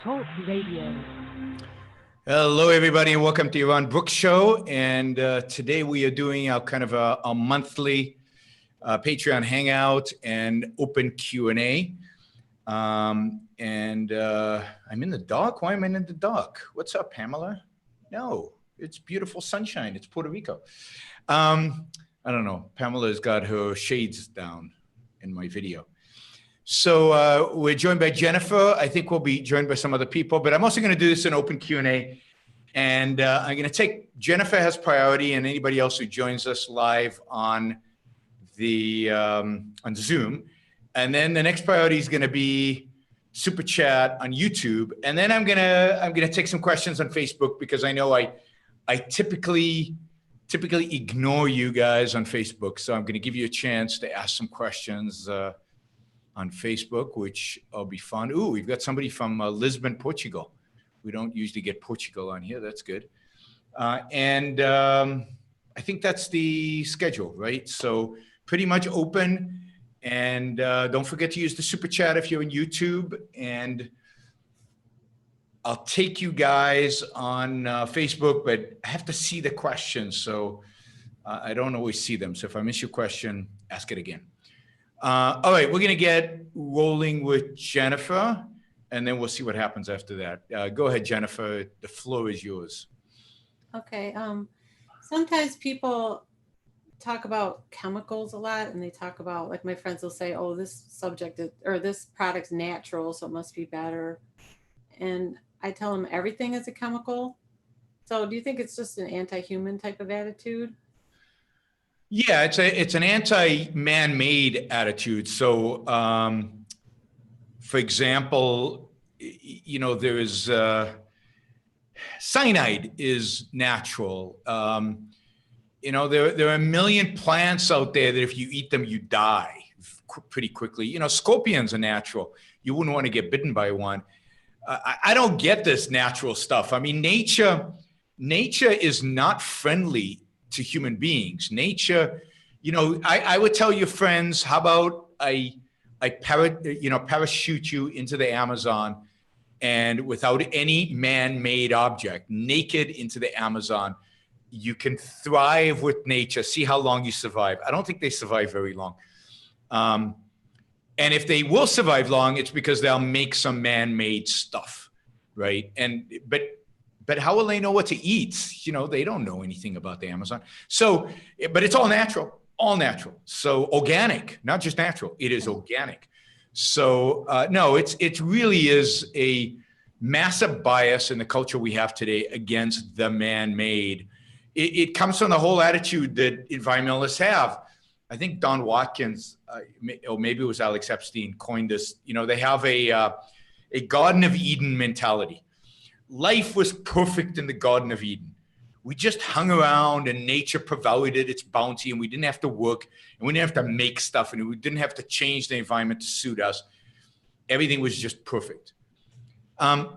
Talk Radio. Hello, everybody, and welcome to Yaron Brook Show. And today we are doing our kind of a monthly Patreon hangout and open Q&A. I'm in the dark. Why am I in the dark? What's up, Pamela? No, it's beautiful sunshine. It's Puerto Rico. I don't know. Pamela's got her shades down in my video. So we're joined by Jennifer. I think we'll be joined by some other people, but I'm also going to do this in open Q&A. And I'm going to take Jennifer has priority, and anybody else who joins us live on Zoom. And then the next priority is going to be Super Chat on YouTube. And then I'm gonna take some questions on Facebook, because I know I typically ignore you guys on Facebook. So I'm going to give you a chance to ask some questions on Facebook, which will be fun. Ooh, we've got somebody from Lisbon, Portugal. We don't usually get Portugal on here. That's good. And I think that's the schedule, right? So pretty much open. And don't forget to use the Super Chat if you're on YouTube. And I'll take you guys on Facebook, but I have to see the questions. So I don't always see them. So if I miss your question, ask it again. All right, we're going to get rolling with Jennifer, and then we'll see what happens after that. Go ahead, Jennifer. The floor is yours. Okay. Sometimes people talk about chemicals a lot, and they talk about, like, my friends will say, oh, this this product's natural, so it must be better. And I tell them everything is a chemical. So do you think it's just an anti-human type of attitude? Yeah, it's an anti-man-made attitude. So, for example, there is cyanide is natural. There are a million plants out there that if you eat them, you die pretty quickly. Scorpions are natural. You wouldn't want to get bitten by one. I don't get this natural stuff. I mean, nature is not friendly to human beings. Nature, I would tell your friends, how about I parachute you into the Amazon, and without any man-made object, naked into the Amazon, you can thrive with nature. See how long you survive. I don't think they survive very long. And if they will survive long, it's because they'll make some man-made stuff, right? But how will they know what to eat? They don't know anything about the Amazon. So, but it's all natural. So organic, not just natural. It is organic. So no, it really is a massive bias in the culture we have today against the man-made. It comes from the whole attitude that environmentalists have. I think Don Watkins, or maybe it was Alex Epstein, coined this. They have a Garden of Eden mentality. Life was perfect in the Garden of Eden. We just hung around and nature provided its bounty, and we didn't have to work, and we didn't have to make stuff, and we didn't have to change the environment to suit us. Everything was just perfect. And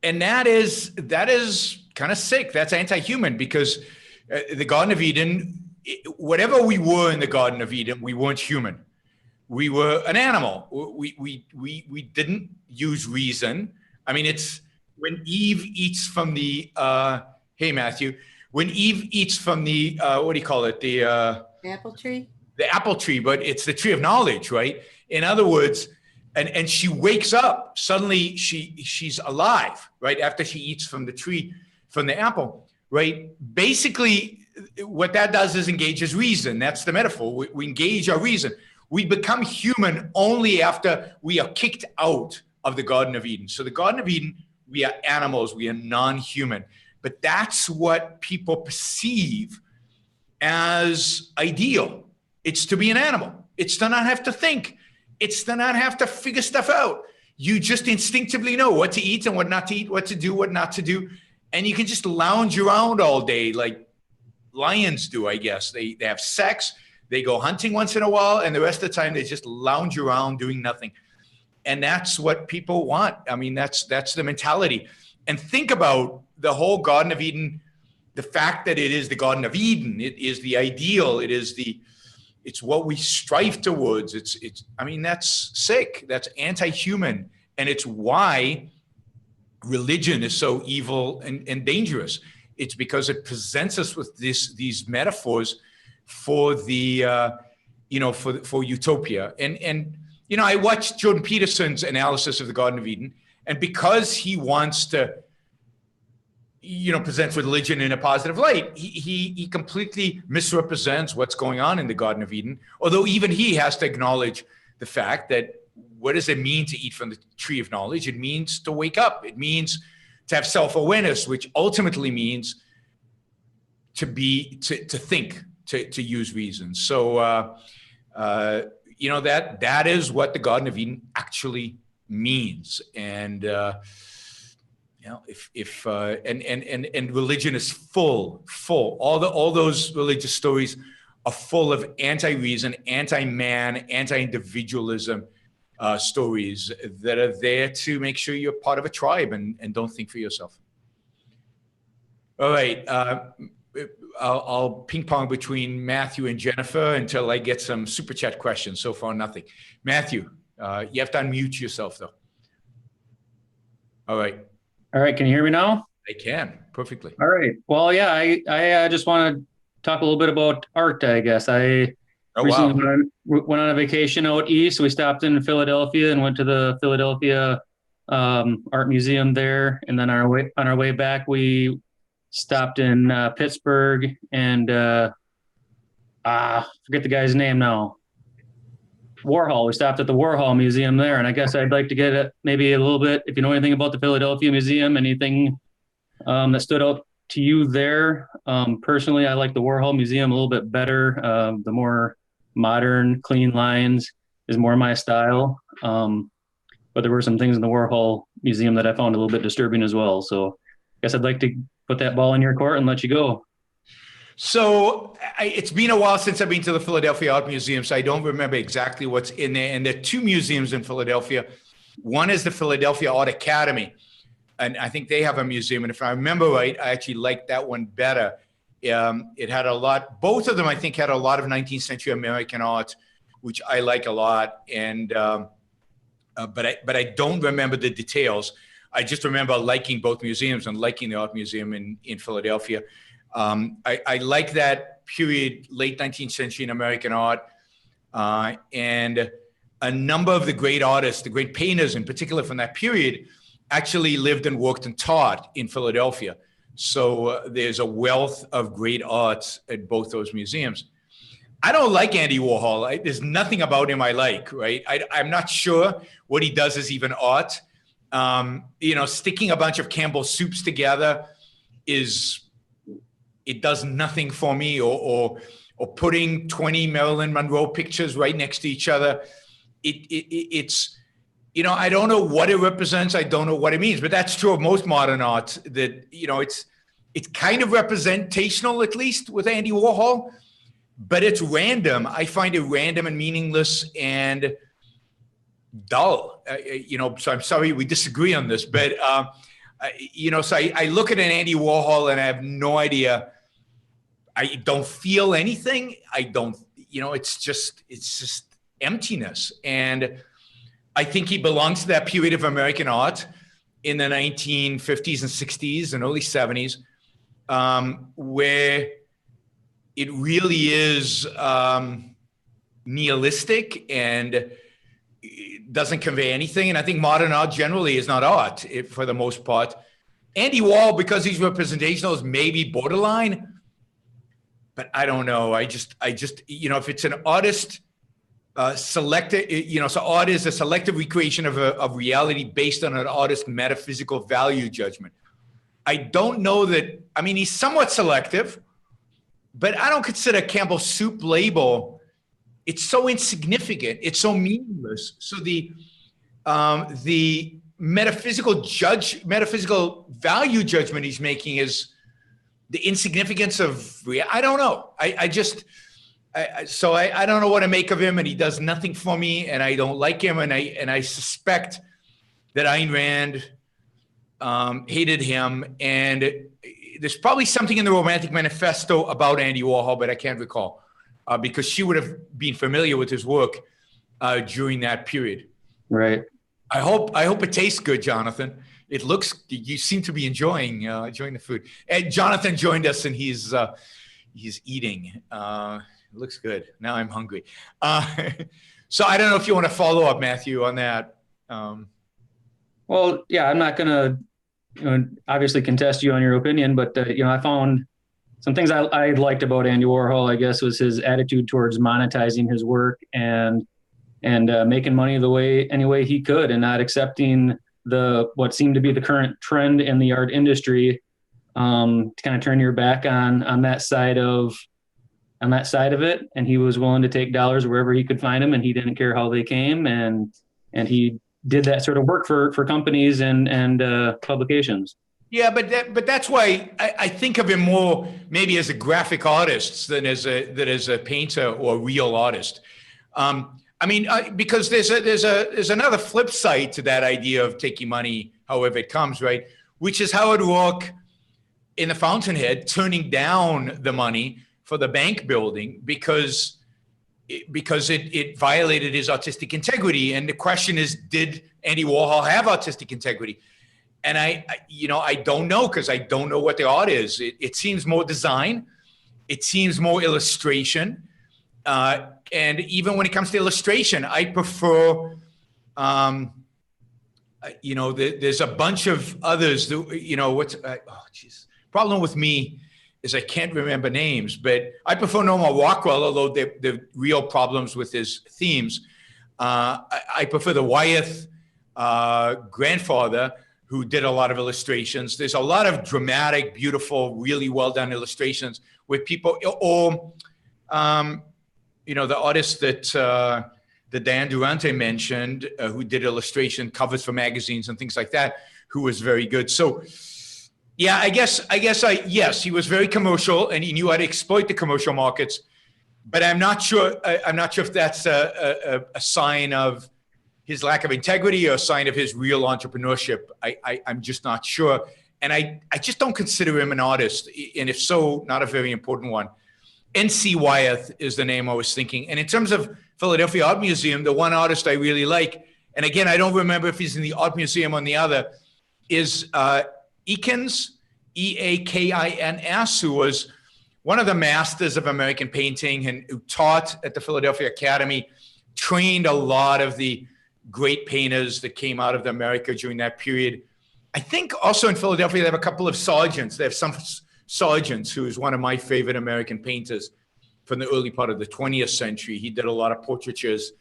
that is kind of sick. That's anti-human, because the Garden of Eden, whatever we were in the Garden of Eden, we weren't human. We were an animal. We didn't use reason. I mean, it's when Eve eats from the, hey, Matthew, when Eve eats from the, what do you call it? The apple tree? The apple tree, but it's the tree of knowledge, right? In other words, and she wakes up, suddenly she's alive, right? After she eats from the tree, from the apple, right? Basically, what that does is engages reason. That's the metaphor. We engage our reason. We become human only after we are kicked out of the Garden of Eden. So the Garden of Eden, we are animals, we are non-human. But that's what people perceive as ideal. It's to be an animal. It's to not have to think. It's to not have to figure stuff out. You just instinctively know what to eat and what not to eat, what to do, what not to do. And you can just lounge around all day like lions do, I guess. They have sex, they go hunting once in a while, and the rest of the time they just lounge around doing nothing. And that's what people want. I mean, that's the mentality. And think about the whole Garden of Eden, the fact that it is the Garden of Eden, it is the ideal, it's what we strive towards. I mean, that's sick. That's anti-human. And it's why religion is so evil and dangerous. It's because it presents us with these metaphors for the, for utopia. And I watched Jordan Peterson's analysis of the Garden of Eden, and because he wants to, present religion in a positive light, he completely misrepresents what's going on in the Garden of Eden. Although even he has to acknowledge the fact that what does it mean to eat from the tree of knowledge? It means to wake up. It means to have self-awareness, which ultimately means to think, to use reason. So, that is what the Garden of Eden actually means. And, and religion is full, all those religious stories are full of anti-reason, anti-man, anti-individualism stories that are there to make sure you're part of a tribe and don't think for yourself. All right. I'll ping pong between Matthew and Jennifer until I get some super chat questions. So far, nothing. Matthew, you have to unmute yourself though. All right. All right. Can you hear me now? I can perfectly. All right. Well, yeah, I just want to talk a little bit about art, I guess. Recently went on a vacation out east. We stopped in Philadelphia and went to the Philadelphia Art Museum there. And then on our way back, we stopped in Pittsburgh and forget the guy's name now. Warhol. We stopped at the Warhol Museum there. And I guess I'd like to get maybe a little bit, if you know anything about the Philadelphia Museum, anything that stood out to you there. Personally, I like the Warhol Museum a little bit better. The more modern, clean lines is more my style. But there were some things in the Warhol Museum that I found a little bit disturbing as well. So I guess I'd like to put that ball in your court and let you go. So it's been a while since I've been to the Philadelphia Art Museum, so I don't remember exactly what's in there. And there are two museums in Philadelphia. One is the Philadelphia Art Academy, and I think they have a museum. And if I remember right, I actually liked that one better. It had a lot, both of them I think had a lot of 19th century American art, which I like a lot. And but I don't remember the details. I just remember liking both museums and liking the art museum in Philadelphia. I like that period, late 19th century in American art. And a number of the great artists, the great painters in particular from that period, actually lived and worked and taught in Philadelphia. So there's a wealth of great arts at both those museums. I don't like Andy Warhol. There's nothing about him I like, right? I'm not sure what he does is even art. Sticking a bunch of Campbell's soups together it does nothing for me, or putting 20 Marilyn Monroe pictures right next to each other. It's I don't know what it represents. I don't know what it means, but that's true of most modern art, that, it's kind of representational, at least with Andy Warhol, but it's random. I find it random and meaningless and dull, so I'm sorry we disagree on this, but, so I look at an Andy Warhol and I have no idea. I don't feel anything. I don't, it's just emptiness. And I think he belongs to that period of American art in the 1950s and 60s and early 70s, where it really is nihilistic and doesn't convey anything. And I think modern art generally is not art for the most part. Andy Warhol, because he's representational, is maybe borderline, but I don't know. I just, if it's an artist selected, so art is a selective recreation of reality based on an artist's metaphysical value judgment. I don't know that, he's somewhat selective, but I don't consider Campbell's soup label, it's so insignificant. It's so meaningless. So the metaphysical value judgment he's making is the insignificance of, I don't know. I don't know what to make of him, and he does nothing for me, and I don't like him. And I suspect that Ayn Rand hated him. And there's probably something in the Romantic Manifesto about Andy Warhol, but I can't recall. Because she would have been familiar with his work during that period. Right. I hope it tastes good, Jonathan. It looks, you seem to be enjoying the food. And Jonathan joined us, and he's eating. It looks good. Now I'm hungry. So I don't know if you want to follow up, Matthew, on that. Well, yeah, I'm not going to obviously contest you on your opinion, but I found some things I liked about Andy Warhol, I guess, was his attitude towards monetizing his work and making money any way he could, and not accepting what seemed to be the current trend in the art industry, to kind of turn your back on that side of it. And he was willing to take dollars wherever he could find them, and he didn't care how they came, and he did that sort of work for companies and publications. Yeah, but that's why I think of him more maybe as a graphic artist than as a painter or real artist. Because there's another flip side to that idea of taking money however it comes, right? Which is Howard Rourke in the Fountainhead turning down the money for the bank building because it violated his artistic integrity. And the question is, did Andy Warhol have artistic integrity? And I don't know, because I don't know what the art is. It seems more design. It seems more illustration. And even when it comes to illustration, I prefer, there's a bunch of others. Problem with me is I can't remember names, but I prefer Norman Rockwell, although the real problems with his themes. I prefer the Wyeth grandfather, who did a lot of illustrations. There's a lot of dramatic, beautiful, really well done illustrations with people, or the artist that Dan Durante mentioned, who did illustration covers for magazines and things like that, who was very good. So, yeah, yes, he was very commercial, and he knew how to exploit the commercial markets. But I'm not sure if that's a sign of his lack of integrity or a sign of his real entrepreneurship. I'm just not sure. And I just don't consider him an artist. And if so, not a very important one. N.C. Wyeth is the name I was thinking. And in terms of Philadelphia Art Museum, the one artist I really like, and again, I don't remember if he's in the Art Museum or the other, is Eakins, Eakins, who was one of the masters of American painting and who taught at the Philadelphia Academy, trained a lot of the great painters that came out of America during that period. I think also in Philadelphia, they have a couple of Sargents. They have some Sargents, who is one of my favorite American painters from the early part of the 20th century. He did a lot of portraitures.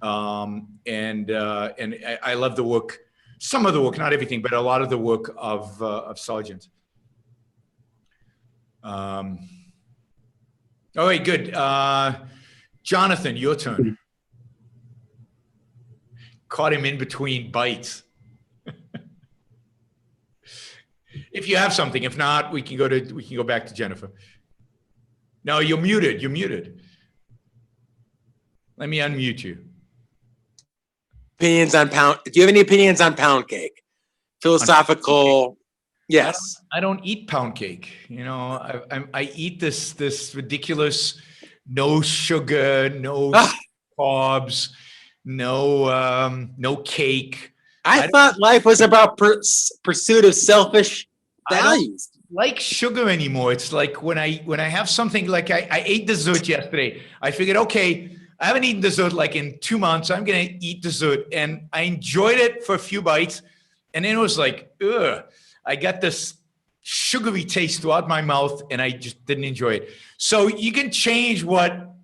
And I love the work, some of the work, not everything, but a lot of the work of Sargent. All right, good. Jonathan, your turn. Caught him in between bites. If you have something, if not, we can go back to Jennifer. No, you're muted. You're muted. Let me unmute you. Opinions on pound. Do you have any opinions on pound cake? Philosophical. Yes. I don't eat pound cake. I eat this ridiculous, no sugar, no carbs, no cake. I thought life was about pursuit of selfish values. I don't like sugar anymore. It's like when I have something, like I ate dessert yesterday. I figured, okay, I haven't eaten dessert like in 2 months. I'm going to eat dessert. And I enjoyed it for a few bites. And then it was like, ugh, I got this sugary taste throughout my mouth, and I just didn't enjoy it. So you can change what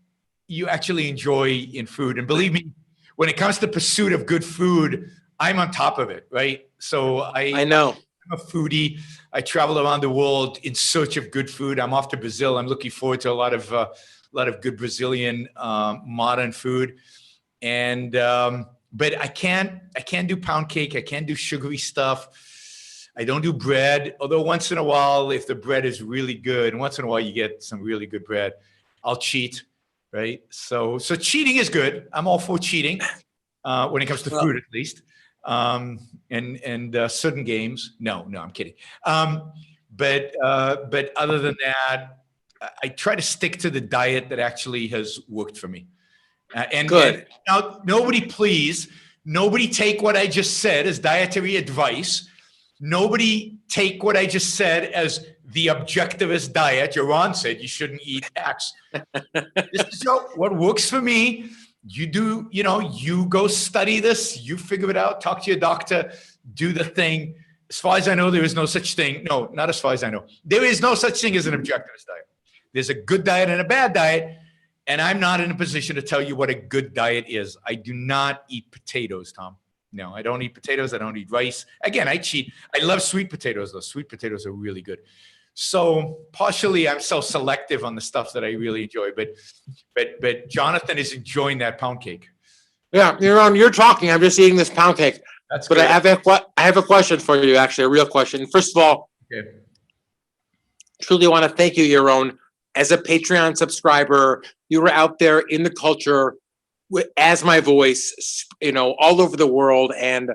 you actually enjoy in food. And believe me, when it comes to pursuit of good food, I'm on top of it, right? So I know. I'm a foodie. I travel around the world in search of good food. I'm off to Brazil. I'm looking forward to a lot of good Brazilian modern food. And but I can't do pound cake. I can't do sugary stuff. I don't do bread. Although once in a while, if the bread is really good, and once in a while you get some really good bread, I'll cheat, right? So cheating is good. I'm all for cheating when it comes to food, at least. And certain games. No, I'm kidding. But other than that, I try to stick to the diet that actually has worked for me. And now, nobody Nobody take what I just said as dietary advice. Nobody take what I just said as the objectivist diet. Yaron said you shouldn't eat X. This is what works for me. You do, you go study this, you figure it out, talk to your doctor, do the thing. As far as I know, there is no such thing. No, not as far as I know. There is no such thing as an objectivist diet. There's a good diet and a bad diet. And I'm not in a position to tell you what a good diet is. I do not eat potatoes, Tom. No, I don't eat potatoes. I don't eat rice. Again, I cheat. I love sweet potatoes, though. Sweet potatoes are really good. So partially, I'm so selective on the stuff that I really enjoy. But Jonathan is enjoying that pound cake. Yeah, you're talking. I'm just eating this pound cake. That's but good. I have a question for you, actually, a real question. First of all, Okay. Truly want to thank you, Yaron. As a Patreon subscriber, you were out there in the culture as my voice, all over the world. And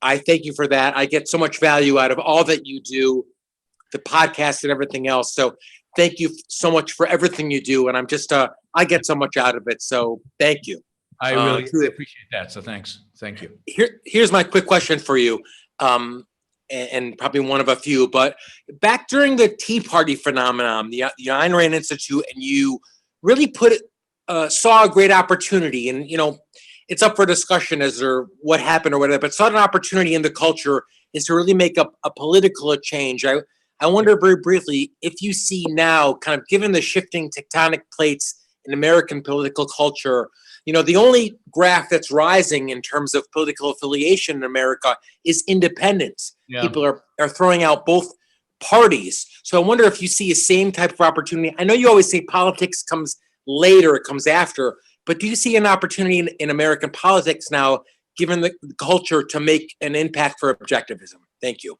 I thank you for that. I get so much value out of all that you do, the podcast and everything else. So thank you so much for everything you do. And I'm just, I get so much out of it. So thank you. I really appreciate that. So thanks. Thank you. Here's my quick question for you. And probably one of a few, but back during the Tea Party phenomenon, the Ayn Rand Institute, and you really saw a great opportunity, and it's up for discussion as to what happened or whatever, but saw an opportunity in the culture is to really make a political change. I wonder very briefly if you see now, kind of given the shifting tectonic plates in American political culture, the only graph that's rising in terms of political affiliation in America is independence. Yeah. People are throwing out both parties. So I wonder if you see the same type of opportunity. I know you always say politics comes later, it comes after, but do you see an opportunity in American politics now, given the culture, to make an impact for objectivism? Thank you.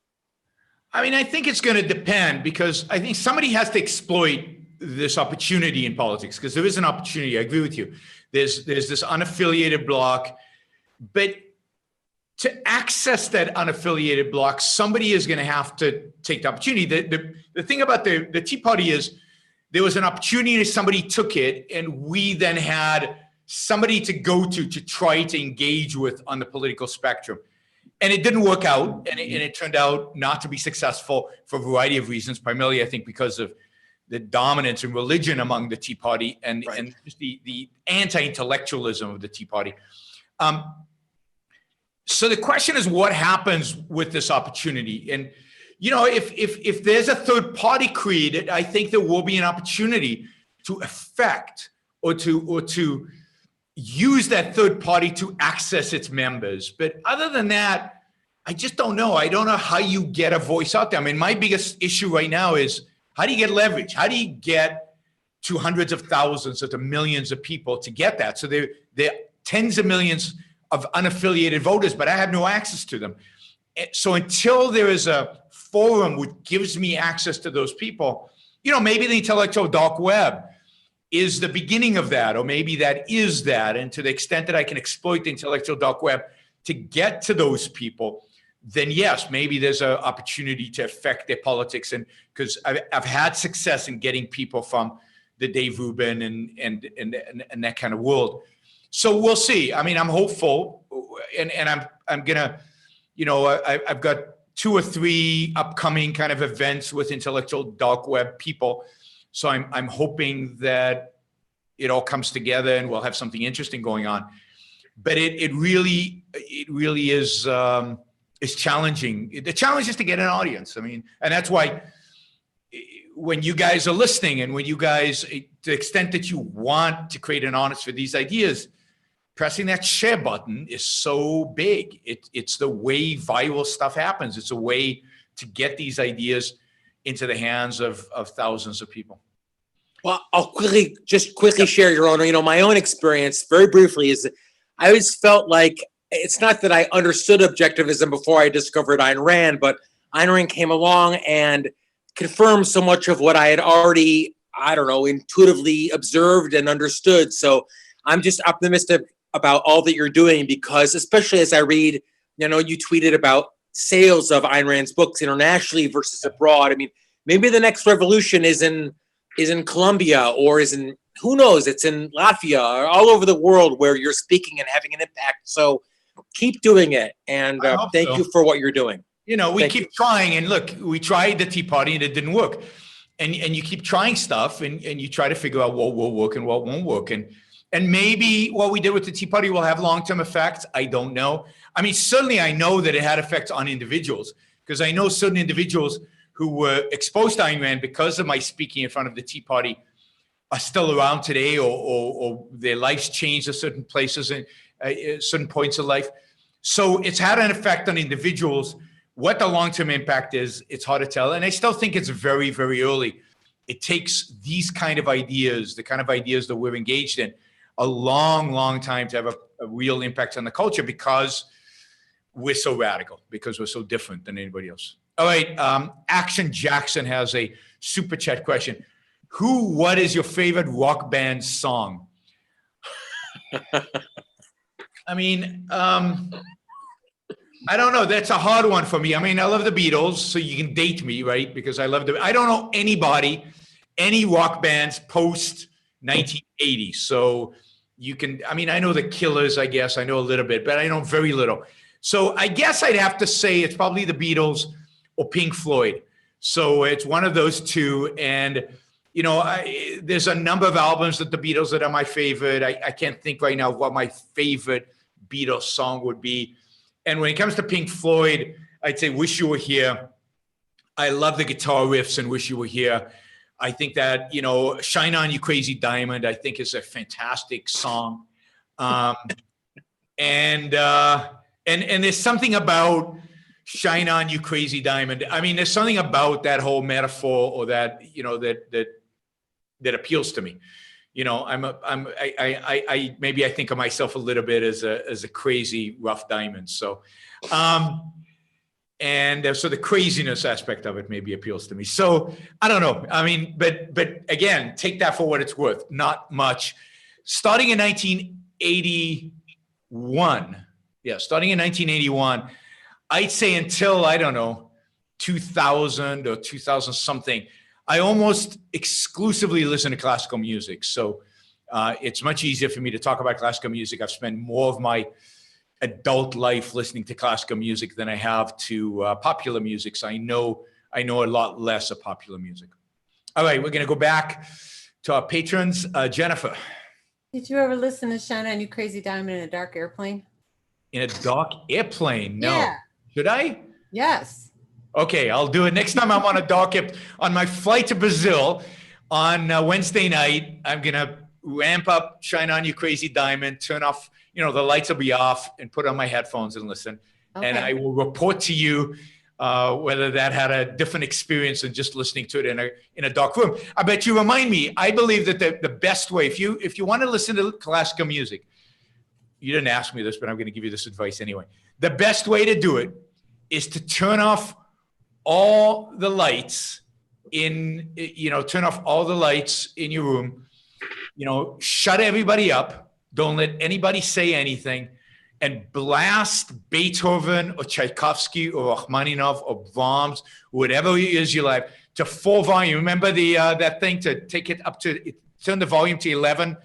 I mean, I think it's going to depend, because I think somebody has to exploit this opportunity in politics, because there is an opportunity. I agree with you. There's this unaffiliated bloc, but to access that unaffiliated bloc, somebody is going to have to take the opportunity. The thing about the Tea Party is there was an opportunity, somebody took it, and we then had somebody to go to try to engage with on the political spectrum. And it didn't work out, and it turned out not to be successful for a variety of reasons, primarily, I think, because of the dominance in religion among the Tea Party and just the anti-intellectualism of the Tea Party. So the question is, what happens with this opportunity? And, if there's a third party created, I think there will be an opportunity to affect or to use that third party to access its members. But other than that, I just don't know. I don't know how you get a voice out there. I mean, my biggest issue right now is, how do you get leverage? How do you get to hundreds of thousands or to millions of people to get that? So there are tens of millions of unaffiliated voters, but I have no access to them. So until there is a forum which gives me access to those people, maybe the intellectual dark web is the beginning of that, or maybe that is that. And to the extent that I can exploit the intellectual dark web to get to those people, then yes, maybe there's an opportunity to affect their politics. And because I've had success in getting people from the Dave Rubin and that kind of world. So we'll see. I mean, I'm hopeful, and I'm gonna, I've got 2 or 3 upcoming kind of events with intellectual dark web people. So I'm hoping that it all comes together and we'll have something interesting going on. But it really is challenging. The challenge is to get an audience. I mean, and that's why when you guys are listening, and when you guys, to the extent that you want to create an audience for these ideas, pressing that share button is so big. It's the way viral stuff happens. It's a way to get these ideas into the hands of thousands of people. Well, I'll quickly share, Your Honor. My own experience, very briefly, is that I always felt like, it's not that I understood objectivism before I discovered Ayn Rand, but Ayn Rand came along and confirmed so much of what I had already, intuitively observed and understood. So I'm just optimistic about all that you're doing, because especially as I read, you tweeted about sales of Ayn Rand's books internationally versus abroad. I mean, maybe the next revolution is in Colombia, or is in, who knows, it's in Latvia, or all over the world where you're speaking and having an impact. So keep doing it. And I hope thank so. you for what you're doing. You know, we Thank keep trying, and look, we tried the Tea Party and it didn't work. And you keep trying stuff, and you try to figure out what will work and what won't work. And maybe what we did with the Tea Party will have long-term effects. I don't know. I mean, certainly I know that it had effects on individuals, because I know certain individuals who were exposed to Ayn Rand because of my speaking in front of the Tea Party are still around today, or their lives changed at certain places and certain points of life. So it's had an effect on individuals. What the long-term impact is, it's hard to tell. And I still think it's very, very early. It takes these kind of ideas, the kind of ideas that we're engaged in, a long, long time to have a real impact on the culture, because we're so radical, because we're so different than anybody else. All right. Action Jackson has a super chat question. What is your favorite rock band song? I mean, I don't know. That's a hard one for me. I mean, I love the Beatles, so you can date me, right? Because I love I don't know any rock bands post 1980. So you can, I mean, I know the Killers, I guess. I know a little bit, but I know very little. So I guess I'd have to say it's probably the Beatles or Pink Floyd. So it's one of those two. And, you know, there's a number of albums that the Beatles that are my favorite. I can't think right now of what my favorite Beatles song would be. And when it comes to Pink Floyd, I'd say Wish You Were Here. I love the guitar riffs in Wish You Were Here. I think that, you know, Shine On You Crazy Diamond, I think is a fantastic song. And there's something about Shine On You Crazy Diamond. I mean, there's something about that whole metaphor, or that, you know, that appeals to me. You know, maybe I think of myself a little bit as a crazy rough diamond. So, so the craziness aspect of it maybe appeals to me. So I don't know. I mean, but again, take that for what it's worth. Not much. Starting in 1981. Yeah, starting in 1981, I'd say until, I don't know, 2000 or 2000 something, I almost exclusively listen to classical music. So it's much easier for me to talk about classical music. I've spent more of my adult life listening to classical music than I have to popular music. So I know a lot less of popular music. All right, we're going to go back to our patrons. Jennifer. Did you ever listen to Shine On You Crazy Diamond in a Dark Airplane? In a dark airplane? No. Yeah. Should I? Yes. Okay, I'll do it. Next time I'm on a dark airplane, on my flight to Brazil on Wednesday night, I'm going to ramp up Shine On You Crazy Diamond, turn off, you know, the lights will be off, and put on my headphones and listen. Okay. And I will report to you whether that had a different experience than just listening to it in a dark room. I bet you remind me, I believe that the best way, if you want to listen to classical music, you didn't ask me this, but I'm going to give you this advice anyway. The best way to do it is to turn off all the lights in your room, you know, shut everybody up. Don't let anybody say anything, and blast Beethoven or Tchaikovsky or Rachmaninoff or Brahms, whatever it is you like, to full volume. Remember that thing to take it up to, turn the volume to 11,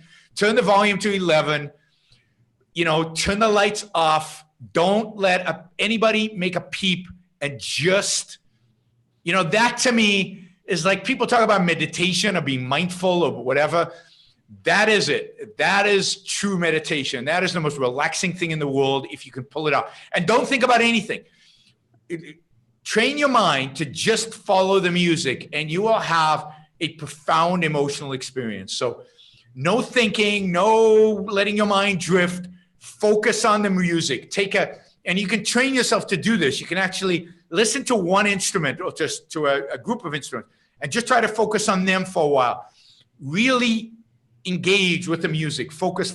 you know, turn the lights off. Don't let anybody make a peep, and just, you know, that to me is like, people talk about meditation or being mindful or whatever. That is it. That is true meditation. That is the most relaxing thing in the world if you can pull it out. And don't think about anything. Train your mind to just follow the music, and you will have a profound emotional experience. So no thinking, no letting your mind drift. Focus on the music. And you can train yourself to do this. You can actually listen to one instrument, or just to a group of instruments, and just try to focus on them for a while. Really engage with the music. Focus.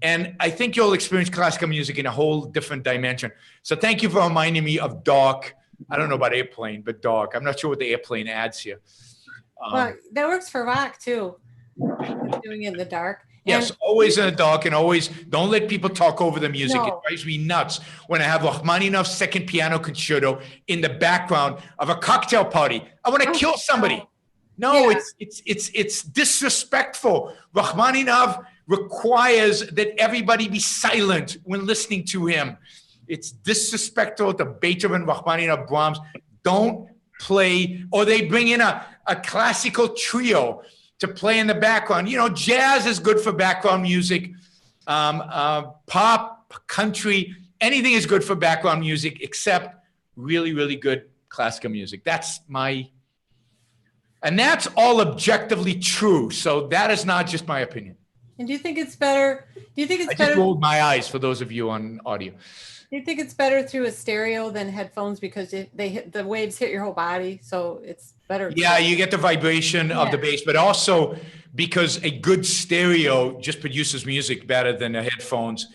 And I think you'll experience classical music in a whole different dimension. So thank you for reminding me of dark. I don't know about airplane, but dark. I'm not sure what the airplane adds here. Well, that works for rock too. Doing it in the dark. Yes, always in the dark, and always don't let people talk over the music. No. It drives me nuts when I have Rachmaninoff's Second Piano Concerto in the background of a cocktail party. I want to kill somebody. No, yeah. It's disrespectful. Rachmaninoff requires that everybody be silent when listening to him. It's disrespectful to Beethoven, Rachmaninoff, Brahms. Don't play, or they bring in a classical trio to play in the background. You know, jazz is good for background music. Pop, country, anything is good for background music except really, really good classical music. And that's all objectively true. So that is not just my opinion. And do you think it's better? I just rolled my eyes for those of you on audio. Do you think it's better through a stereo than headphones because the waves hit your whole body, so it's better? Yeah, you get the vibration of the bass, but also because a good stereo just produces music better than the headphones.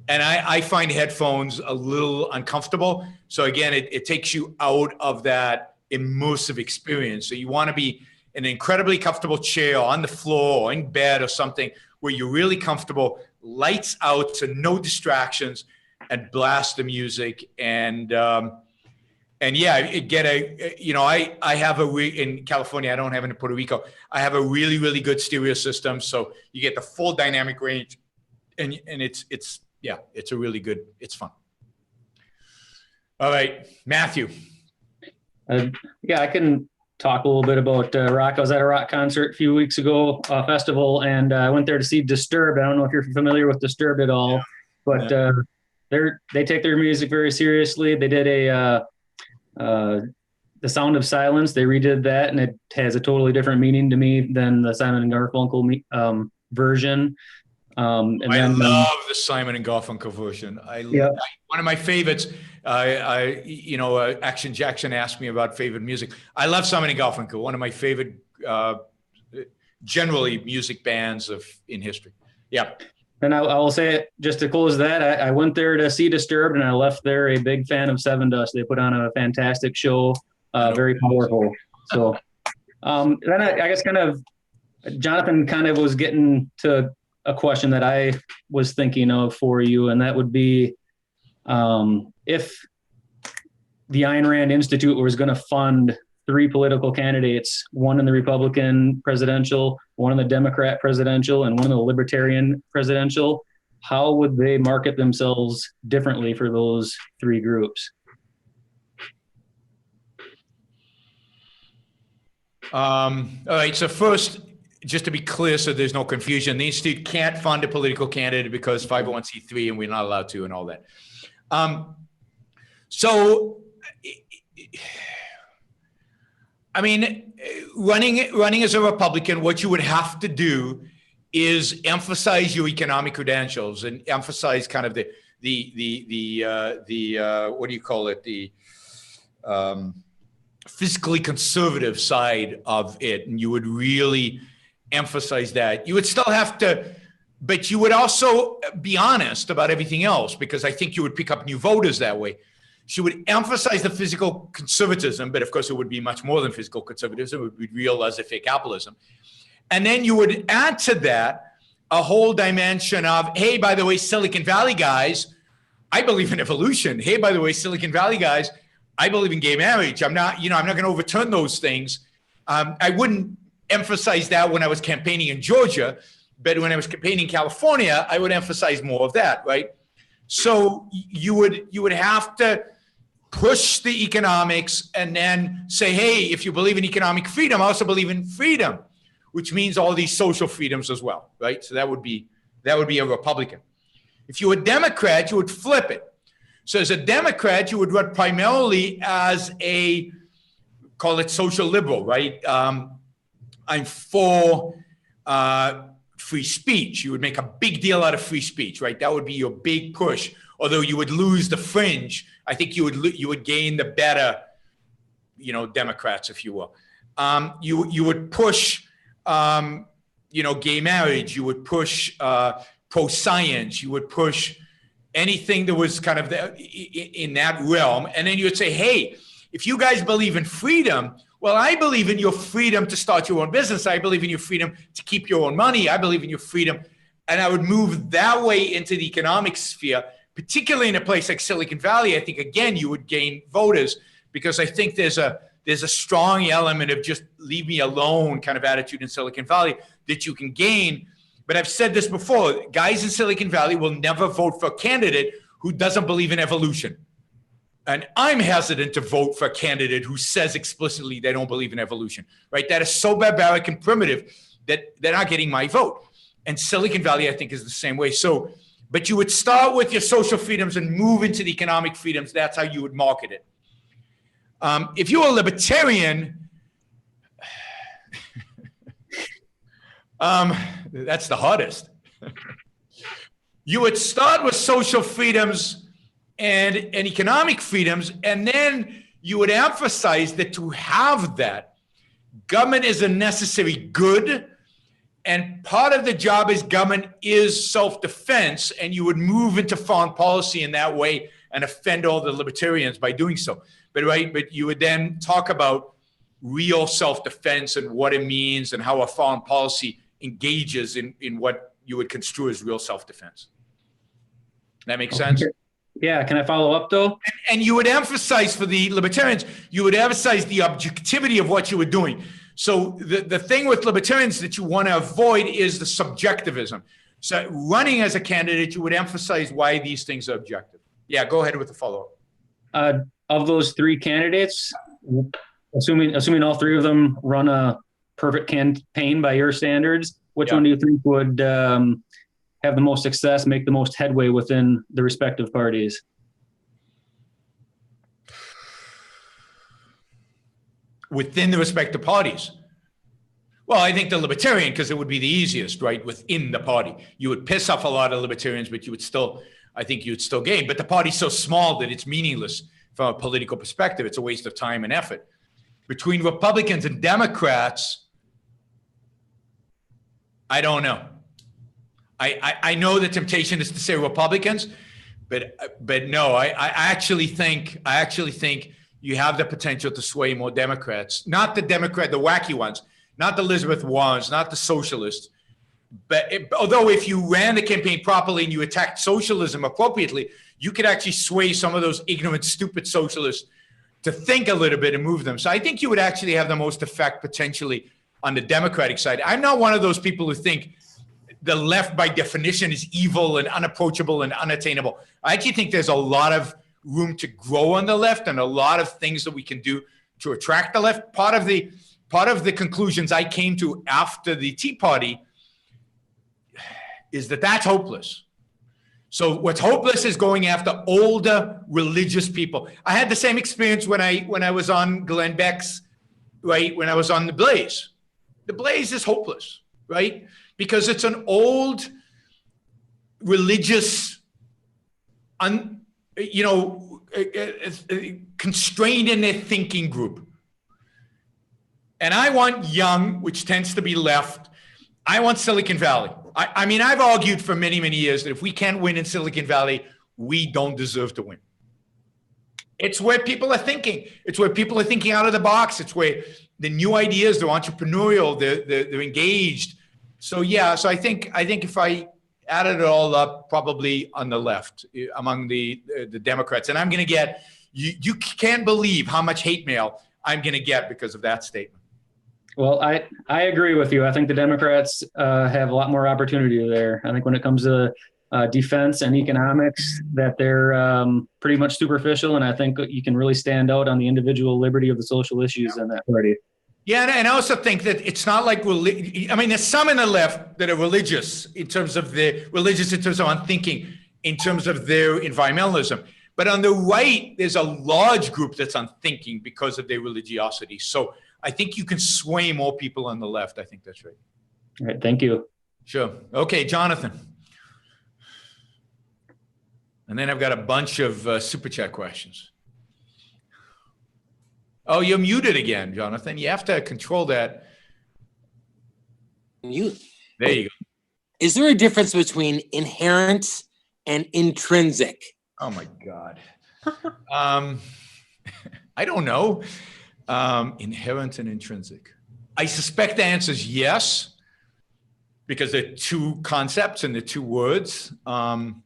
And I find headphones a little uncomfortable. So again, it takes you out of that immersive experience. So you want to be in an incredibly comfortable chair, on the floor, or in bed or something where you're really comfortable, lights out, so no distractions, and blast the music. And yeah, I have in California, I don't have it in Puerto Rico. I have a really, really good stereo system. So you get the full dynamic range, and it's a really good, it's fun. All right, Matthew. Yeah, I can talk a little bit about rock. I was at a rock concert a few weeks ago, festival, and I went there to see Disturbed. I don't know if you're familiar with Disturbed at all, but they take their music very seriously. They did The Sound of Silence. They redid that, and it has a totally different meaning to me than the Simon and Garfunkel version. I love the Simon and Garfunkel version. One of my favorites. Action Jackson asked me about favorite music. I love Simon and Garfunkel. One of my favorite, generally music bands in history. Yeah. And I will say, just to close that, I went there to see Disturbed, and I left there a big fan of Seven Dust. They put on a fantastic show, very powerful. So then I guess kind of Jonathan kind of was getting to a question that I was thinking of for you, and that would be if the Ayn Rand Institute was going to fund 3 political candidates, one in the Republican presidential, one in the Democrat presidential, and one in the Libertarian presidential, how would they market themselves differently for those 3 groups? All right. So first, just to be clear, so there's no confusion, the Institute can't fund a political candidate because 501c3 and we're not allowed to and all that. I mean, running as a Republican, what you would have to do is emphasize your economic credentials and emphasize kind of the what do you call it? The fiscally conservative side of it. And you would really emphasize that. You would still have to, but you would also be honest about everything else, because I think you would pick up new voters that way. She would emphasize the physical conservatism, but of course it would be much more than physical conservatism. It would be real laissez-faire capitalism. And then you would add to that a whole dimension of, hey, by the way, Silicon Valley guys, I believe in evolution. Hey, by the way, Silicon Valley guys, I believe in gay marriage. I'm not going to overturn those things. I wouldn't emphasize that when I was campaigning in Georgia, but when I was campaigning in California, I would emphasize more of that, right? So you would have to push the economics and then say, hey, if you believe in economic freedom, I also believe in freedom, which means all these social freedoms as well, right? So that would be a Republican. If you were a Democrat, you would flip it. So as a Democrat, you would run primarily as a, call it social liberal, right? I'm for free speech. You would make a big deal out of free speech, right? That would be your big push. Although you would lose the fringe, I think you would gain the better, Democrats, if you will. You would push, gay marriage. You would push pro-science. You would push anything that was kind of in that realm. And then you would say, hey, if you guys believe in freedom, well, I believe in your freedom to start your own business. I believe in your freedom to keep your own money. I believe in your freedom. And I would move that way into the economic sphere, particularly in a place like Silicon Valley. I think, again, you would gain voters because I think there's a strong element of just leave me alone kind of attitude in Silicon Valley that you can gain But I've said this before, guys in Silicon Valley will never vote for a candidate who doesn't believe in evolution. And I'm hesitant to vote for a candidate who says explicitly they don't believe in evolution, right? That is so barbaric and primitive that they're not getting my vote. And Silicon Valley, I think, is the same way. So, but you would start with your social freedoms and move into the economic freedoms. That's how you would market it. If you're a libertarian, that's the hardest. You would start with social freedoms and economic freedoms, and then you would emphasize that to have that, government is a necessary good, and part of the job as government is self-defense, and you would move into foreign policy in that way and offend all the libertarians by doing so. But you would then talk about real self-defense and what it means and how a foreign policy engages in what you would construe as real self-defense. That makes sense? Yeah, can I follow up though? And you would emphasize for the libertarians, you would emphasize the objectivity of what you were doing. So the thing with libertarians that you want to avoid is the subjectivism. So running as a candidate, you would emphasize why these things are objective. Yeah, go ahead with the follow-up. Of those three candidates, assuming all three of them run a perfect campaign by your standards, which one do you think would have the most success, make the most headway within the respective parties? Within the respective parties? Well, I think the libertarian, because it would be the easiest, right? Within the party. You would piss off a lot of libertarians, but you would still, I think you would still gain. But the party's so small that it's meaningless from a political perspective. It's a waste of time and effort. Between Republicans and Democrats, I don't know. I know the temptation is to say Republicans, but no, I actually think you have the potential to sway more Democrats, not the wacky ones, not the Elizabeth Warrens, not the socialists. But although if you ran the campaign properly and you attacked socialism appropriately, you could actually sway some of those ignorant, stupid socialists to think a little bit and move them. So I think you would actually have the most effect potentially on the Democratic side. I'm not one of those people who think the left by definition is evil and unapproachable and unattainable. I actually think there's a lot of room to grow on the left and a lot of things that we can do to attract the left. Part of the conclusions I came to after the Tea Party is that that's hopeless. So what's hopeless is going after older religious people. I had the same experience when I was on Glenn Beck's, right? When I was on The Blaze. The Blaze is hopeless, right? Because it's an old religious, constrained in their thinking group. And I want young, which tends to be left. I want Silicon Valley. I mean, I've argued for many, many years that if we can't win in Silicon Valley, we don't deserve to win. It's where people are thinking. It's where people are thinking out of the box. It's where the new ideas, they're entrepreneurial, they're engaged. So yeah, so I think if I added it all up, probably on the left among the Democrats, and I'm going to get you can't believe how much hate mail I'm going to get because of that statement. Well, I agree with you. I think the Democrats have a lot more opportunity there. I think when it comes to defense and economics, that they're pretty much superficial, and I think you can really stand out on the individual liberty of the social issues in that party. Yeah, and I also think that it's not like there's some in the left that are religious in terms of unthinking, in terms of their environmentalism. But on the right, there's a large group that's unthinking because of their religiosity. So I think you can sway more people on the left. I think that's right. All right, thank you. Sure. Okay, Jonathan. And then I've got a bunch of super chat questions. Oh, you're muted again, Jonathan. You have to control that. There you go. Is there a difference between inherent and intrinsic? Oh my God. I don't know. Inherent and intrinsic. I suspect the answer is yes, because they're two concepts and they're two words. Honestly,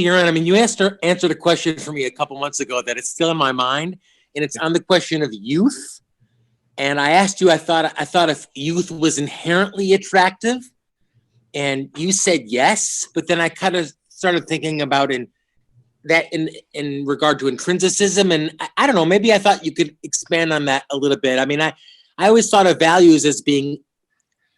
Yaron, I mean, you answered a question for me a couple months ago that it's still in my mind, and it's on the question of youth. And I asked you, I thought if youth was inherently attractive And you said yes, but then I kind of started thinking about in regard to intrinsicism. And I don't know, maybe I thought you could expand on that a little bit. I mean, I always thought of values as being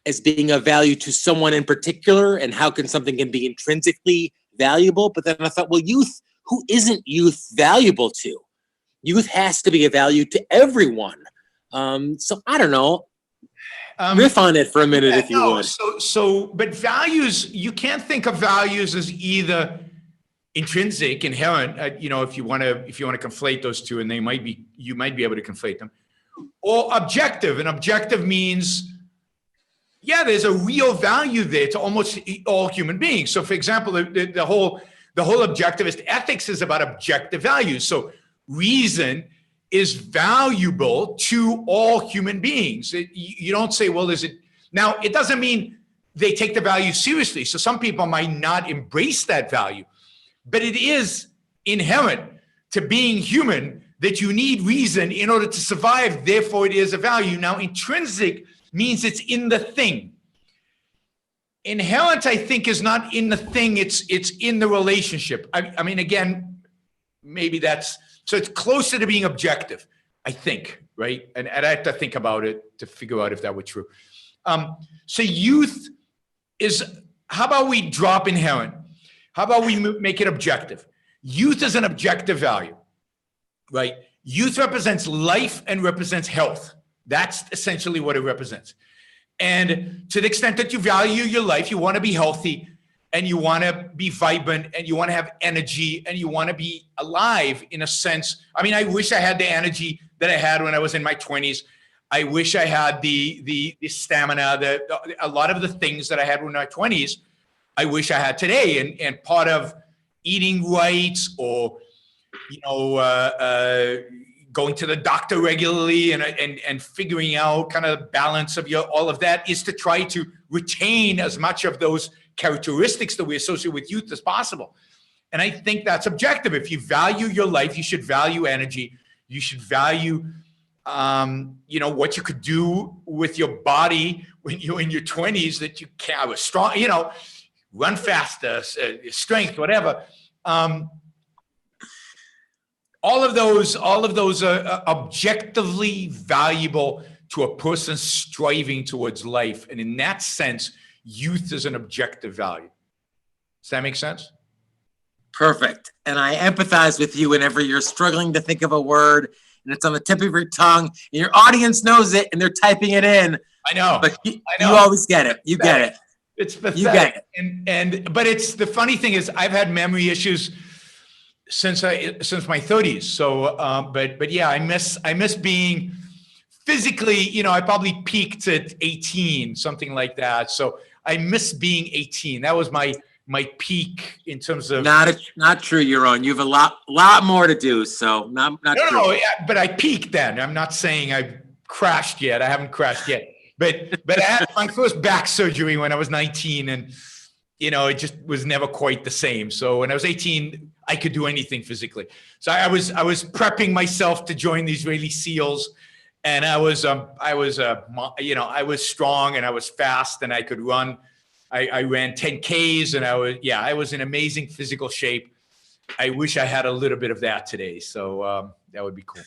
a value to someone in particular, and how something can be intrinsically valuable. But then I thought, well, youth, who isn't youth valuable to? Youth has to be a value to everyone. So I don't know. Riff on it for a minute, if you would. But values, you can't think of values as either intrinsic, inherent, if you want to conflate those two, and you might be able to conflate them, or objective. And objective means, yeah, there's a real value there to almost all human beings. So, for example, the whole objectivist ethics is about objective values. So, reason is valuable to all human beings. You don't say, well, is it? Now, it doesn't mean they take the value seriously. So some people might not embrace that value, but it is inherent to being human that you need reason in order to survive. Therefore, it is a value. Now, intrinsic means it's in the thing. Inherent, I think, is not in the thing. It's in the relationship. I mean, again, maybe so it's closer to being objective, I think, right? And I have to think about it to figure out if that were true. So youth is, how about we drop inherent? How about we make it objective? Youth is an objective value, right? Youth represents life and represents health. That's essentially what it represents. And to the extent that you value your life, you want to be healthy, and you want to be vibrant, and you want to have energy, and you want to be alive in a sense. I mean, I wish I had the energy that I had when I was in my 20s. I wish I had the stamina, a lot of the things that I had when I was in my 20s, I wish I had today. And part of eating right, or, going to the doctor regularly and figuring out kind of the balance of all of that, is to try to retain as much of those characteristics that we associate with youth as possible. And I think that's objective. If you value your life, you should value energy. You should value, what you could do with your body when you're in your 20s, that you can have strong, run faster, strength, whatever. All of those are objectively valuable to a person striving towards life. And in that sense, youth is an objective value. Does that make sense? Perfect. And I empathize with you whenever you're struggling to think of a word and it's on the tip of your tongue and your audience knows it and they're typing it in. I know. But you always get it. You get it. It's pathetic. You get it. But it's, the funny thing is, I've had memory issues since my 30s. So, but yeah, I miss being physically, I probably peaked at 18, something like that. So I miss being 18. That was my peak in terms of. Not true, Yaron. You have a lot more to do. So not true. No, yeah, but I peaked then. I'm not saying I've crashed yet. I haven't crashed yet. But I had my first back surgery when I was 19, and it just was never quite the same. So when I was 18, I could do anything physically. So I was prepping myself to join the Israeli SEALs, and I was strong and I was fast and I could run. I ran 10Ks and I was in amazing physical shape. I wish I had a little bit of that today. So that would be cool.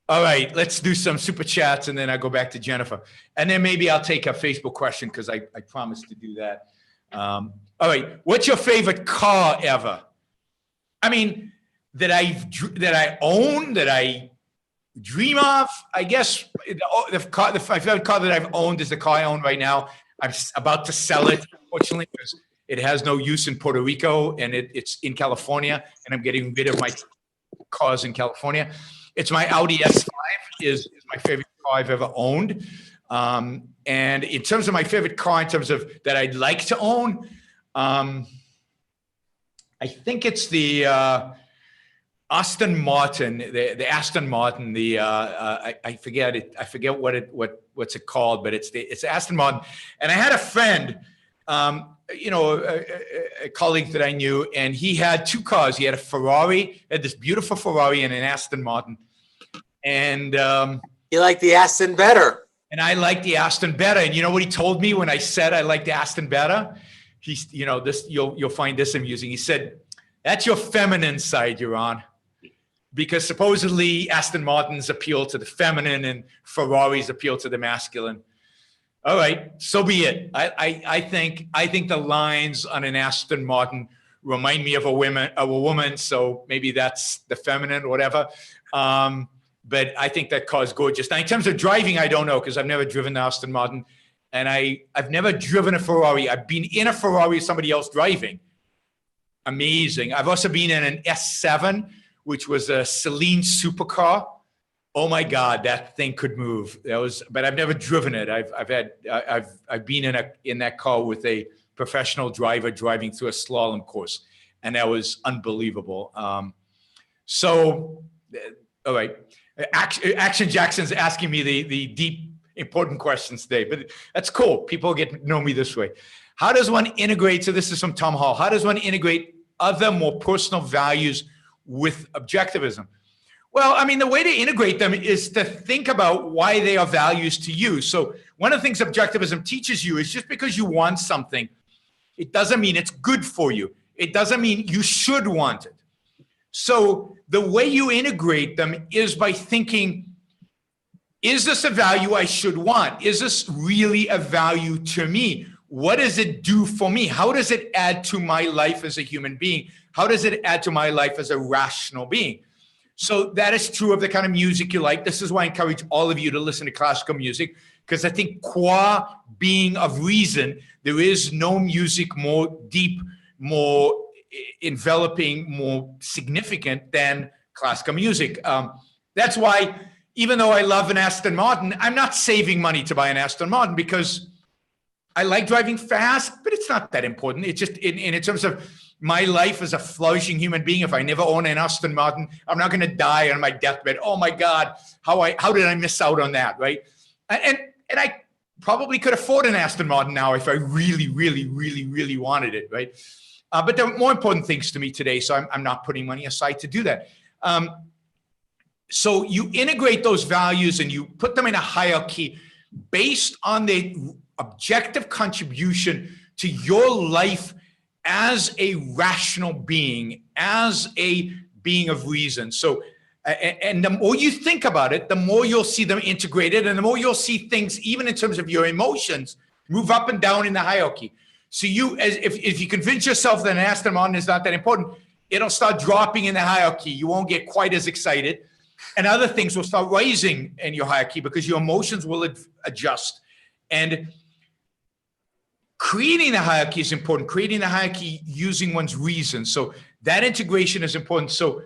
All right, let's do some super chats and then I'll go back to Jennifer. And then maybe I'll take a Facebook question because I promised to do that. All right, what's your favorite car ever? I mean, that I own, that I dream of. I guess the favorite car that I've owned is the car I own right now. I'm about to sell it, unfortunately, because it has no use in Puerto Rico and it's in California, and I'm getting rid of my cars in California. It's my Audi S5 is my favorite car I've ever owned. And in terms of my favorite car, in terms of that I'd like to own, I think it's the Aston Martin, the Aston Martin. I forget it. I forget what's it called, but it's Aston Martin. And I had a friend, a colleague that I knew, and he had two cars. He had a Ferrari, had this beautiful Ferrari, and an Aston Martin. And you like the Aston better? And I like the Aston better. And you know what he told me when I said I like the Aston better? He's, you know, this, you'll find this amusing. He said, that's your feminine side, Yaron. Because supposedly Aston Martins appeal to the feminine and Ferraris appeal to the masculine. All right, so be it. I think the lines on an Aston Martin remind me of a woman. So maybe that's the feminine or whatever. But I think that car is gorgeous. Now, in terms of driving, I don't know, because I've never driven an Aston Martin, and I've never driven a Ferrari. I've been in a Ferrari with somebody else driving. Amazing. I've also been in an S7, which was a Celine supercar. Oh my God, that thing could move. But I've never driven it. I've been in that car with a professional driver driving through a slalom course, and that was unbelievable. All right, Action Jackson's asking me the deep, important questions today, but that's cool. People get to know me this way. How does one integrate? So this is from Tom Hall. How does one integrate other more personal values with objectivism? Well, I mean, the way to integrate them is to think about why they are values to you. So one of the things objectivism teaches you is just because you want something, it doesn't mean it's good for you. It doesn't mean you should want it. So the way you integrate them is by thinking, is this a value I should want? Is this really a value to me? What does it do for me? How does it add to my life as a human being? How does it add to my life as a rational being? So that is true of the kind of music you like. This is why I encourage all of you to listen to classical music, because I think qua being of reason, there is no music more deep, more enveloping, more significant than classical music. That's why, even though I love an Aston Martin, I'm not saving money to buy an Aston Martin because I like driving fast, but it's not that important. It's just in terms of my life as a flourishing human being, if I never own an Aston Martin, I'm not going to die on my deathbed. Oh my God, how did I miss out on that, right? And I probably could afford an Aston Martin now if I really, really, really, really wanted it, right? But there are more important things to me today, so I'm not putting money aside to do that. So you integrate those values and you put them in a hierarchy based on the objective contribution to your life as a rational being, as a being of reason. So, and the more you think about it, the more you'll see them integrated, and the more you'll see things, even in terms of your emotions, move up and down in the hierarchy. So if you convince yourself that an Aston Martin is not that important, it'll start dropping in the hierarchy. You won't get quite as excited. And other things will start rising in your hierarchy because your emotions will adjust. And creating the hierarchy is important. Creating the hierarchy using one's reason. So that integration is important. So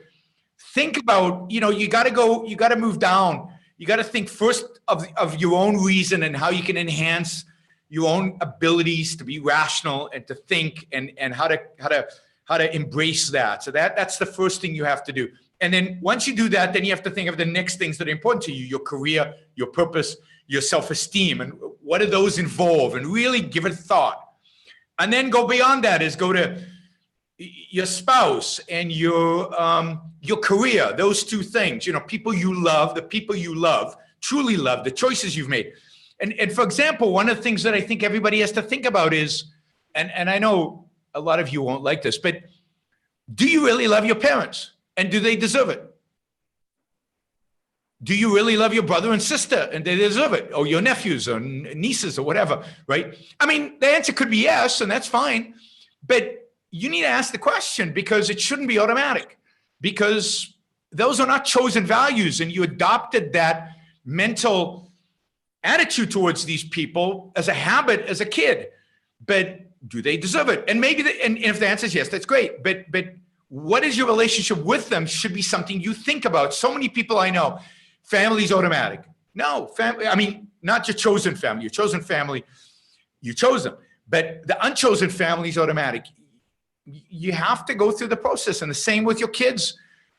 think about, you got to move down. You got to think first of your own reason and how you can enhance your own abilities to be rational and to think and how to embrace that. So that's the first thing you have to do. And then once you do that, then you have to think of the next things that are important to you, your career, your purpose, your self-esteem, and what do those involve, and really give it thought. And then go beyond that is go to your spouse and your career, those two things, people you love, the people you love, truly love, the choices you've made. And for example, one of the things that I think everybody has to think about is, and I know a lot of you won't like this, but do you really love your parents? And do they deserve it? Do you really love your brother and sister and they deserve it? Or your nephews or nieces or whatever, right? I mean, the answer could be yes, and that's fine. But you need to ask the question because it shouldn't be automatic, because those are not chosen values, and you adopted that mental attitude towards these people as a habit as a kid. But do they deserve it? And maybe, and if the answer is yes, that's great. But what is your relationship with them should be something you think about. So many people I know, family's automatic. No, family, I mean, not your chosen family. Your chosen family, you chose them. But the unchosen family is automatic. You have to go through the process. And the same with your kids.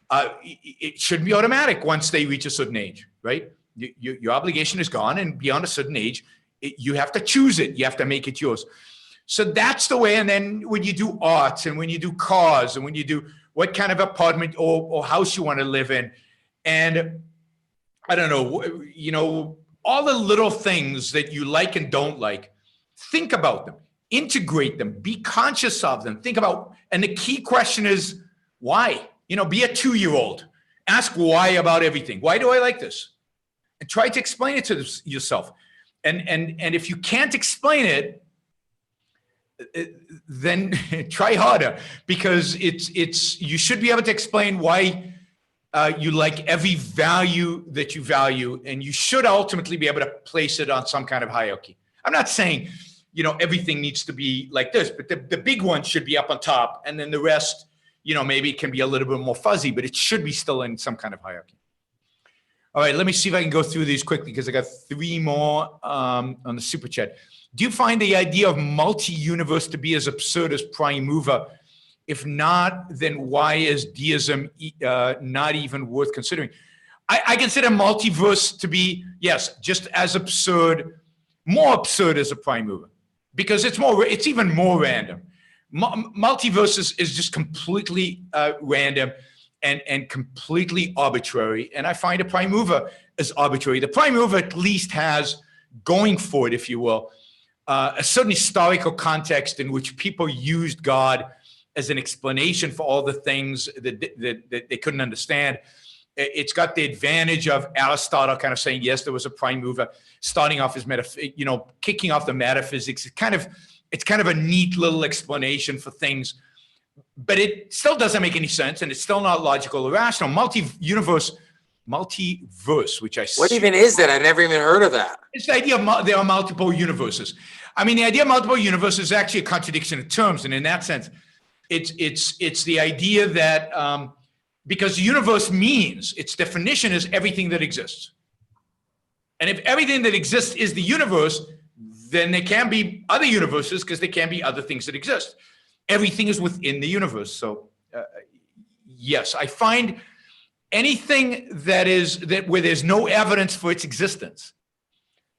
It should be automatic once they reach a certain age, right? Your obligation is gone, and beyond a certain age, you have to choose it. You have to make it yours. So that's the way. And then when you do art, and when you do cars, and when you do what kind of apartment or house you want to live in, and I don't know, all the little things that you like and don't like, think about them, integrate them, be conscious of them, think about, and the key question is why? Be a 2-year-old. Ask why about everything. Why do I like this? And try to explain it to yourself. And if you can't explain it, then try harder, because you should be able to explain why you like every value that you value, and you should ultimately be able to place it on some kind of hierarchy. I'm not saying, everything needs to be like this, but the big one should be up on top, and then the rest, maybe it can be a little bit more fuzzy, but it should be still in some kind of hierarchy. All right, let me see if I can go through these quickly, because I got 3 more on the super chat. Do you find the idea of multi-universe to be as absurd as prime mover? If not, then why is deism not even worth considering? I consider multiverse to be, yes, just as absurd, more absurd as a prime mover, because it's even more random. Multiverse is just completely random and completely arbitrary. And I find a prime mover is arbitrary. The prime mover at least has going for it, if you will, a certain historical context in which people used God as an explanation for all the things that they couldn't understand. It's got the advantage of Aristotle kind of saying, yes, there was a prime mover, starting off his kicking off the metaphysics. It's kind of a neat little explanation for things, but it still doesn't make any sense, and it's still not logical or rational. Multiverse, which I What even is that? I've never even heard of that. It's the idea of there are multiple universes. I mean, the idea of multiple universes is actually a contradiction of terms, and in that sense, it's the idea that because universe means, its definition is everything that exists, and if everything that exists is the universe, then there can be other universes, because there can be other things that exist. Everything is within the universe. So yes, I find anything that where there's no evidence for its existence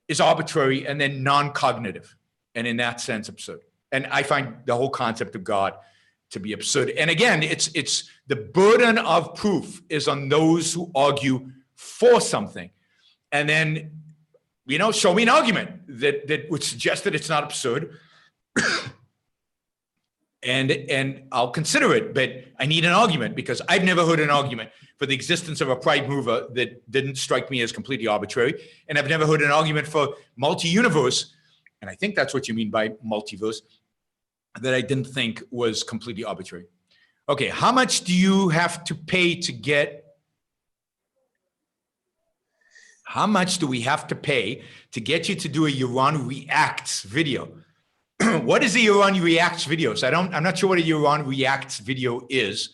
is arbitrary and then non-cognitive, and in that sense absurd. And I find the whole concept of God to be absurd. And again, it's the burden of proof is on those who argue for something, and then show me an argument that would suggest that it's not absurd. And I'll consider it, but I need an argument, because I've never heard an argument for the existence of a prime mover that didn't strike me as completely arbitrary. And I've never heard an argument for multi-universe, and I think that's what you mean by multiverse, that I didn't think was completely arbitrary. Okay, how much do you have to pay to get? How much do we have to pay to get you to do a Yaron Reacts video? What is a Yaron Reacts video? So I'm not sure what a Yaron Reacts video is,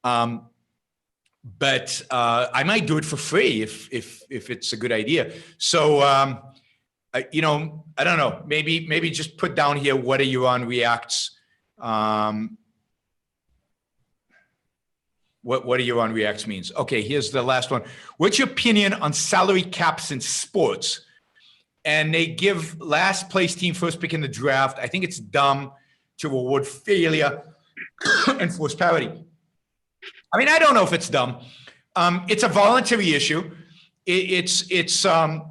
but I might do it for free if it's a good idea. So I don't know. Maybe just put down here what a Yaron Reacts. What a Yaron Reacts means. Okay, here's the last one. What's your opinion on salary caps in sports? And they give last place team first pick in the draft. I think it's dumb to reward failure and force parity. I mean, I don't know if it's dumb. It's a voluntary issue. It's the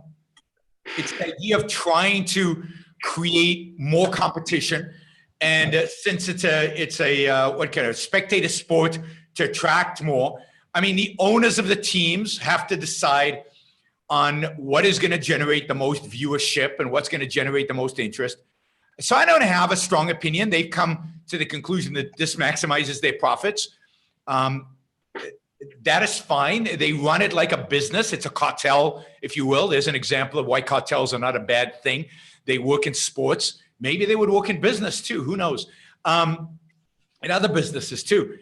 idea of trying to create more competition. And since it's a what kind of spectator sport, to attract more, I mean, the owners of the teams have to decide on what is going to generate the most viewership and what's going to generate the most interest. So I don't have a strong opinion. They've come to the conclusion that this maximizes their profits. That is fine. They run it like a business. It's a cartel, if you will. There's an example of why cartels are not a bad thing. They work in sports. Maybe they would work in business too. Who knows? And other businesses too.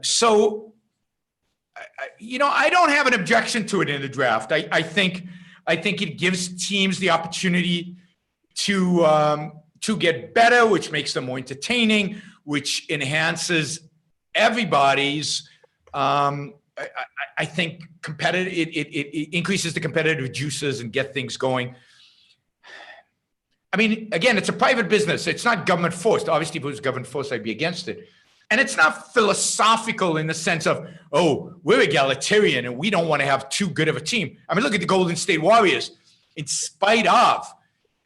So I don't have an objection to it in the draft. I think it gives teams the opportunity to get better, which makes them more entertaining, which enhances everybody's. I think competitive. It increases the competitive juices and get things going. I mean, again, it's a private business. It's not government forced. Obviously, if it was government forced, I'd be against it. And it's not philosophical in the sense of, oh, we're egalitarian and we don't want to have too good of a team. I mean, look at the Golden State Warriors. in spite of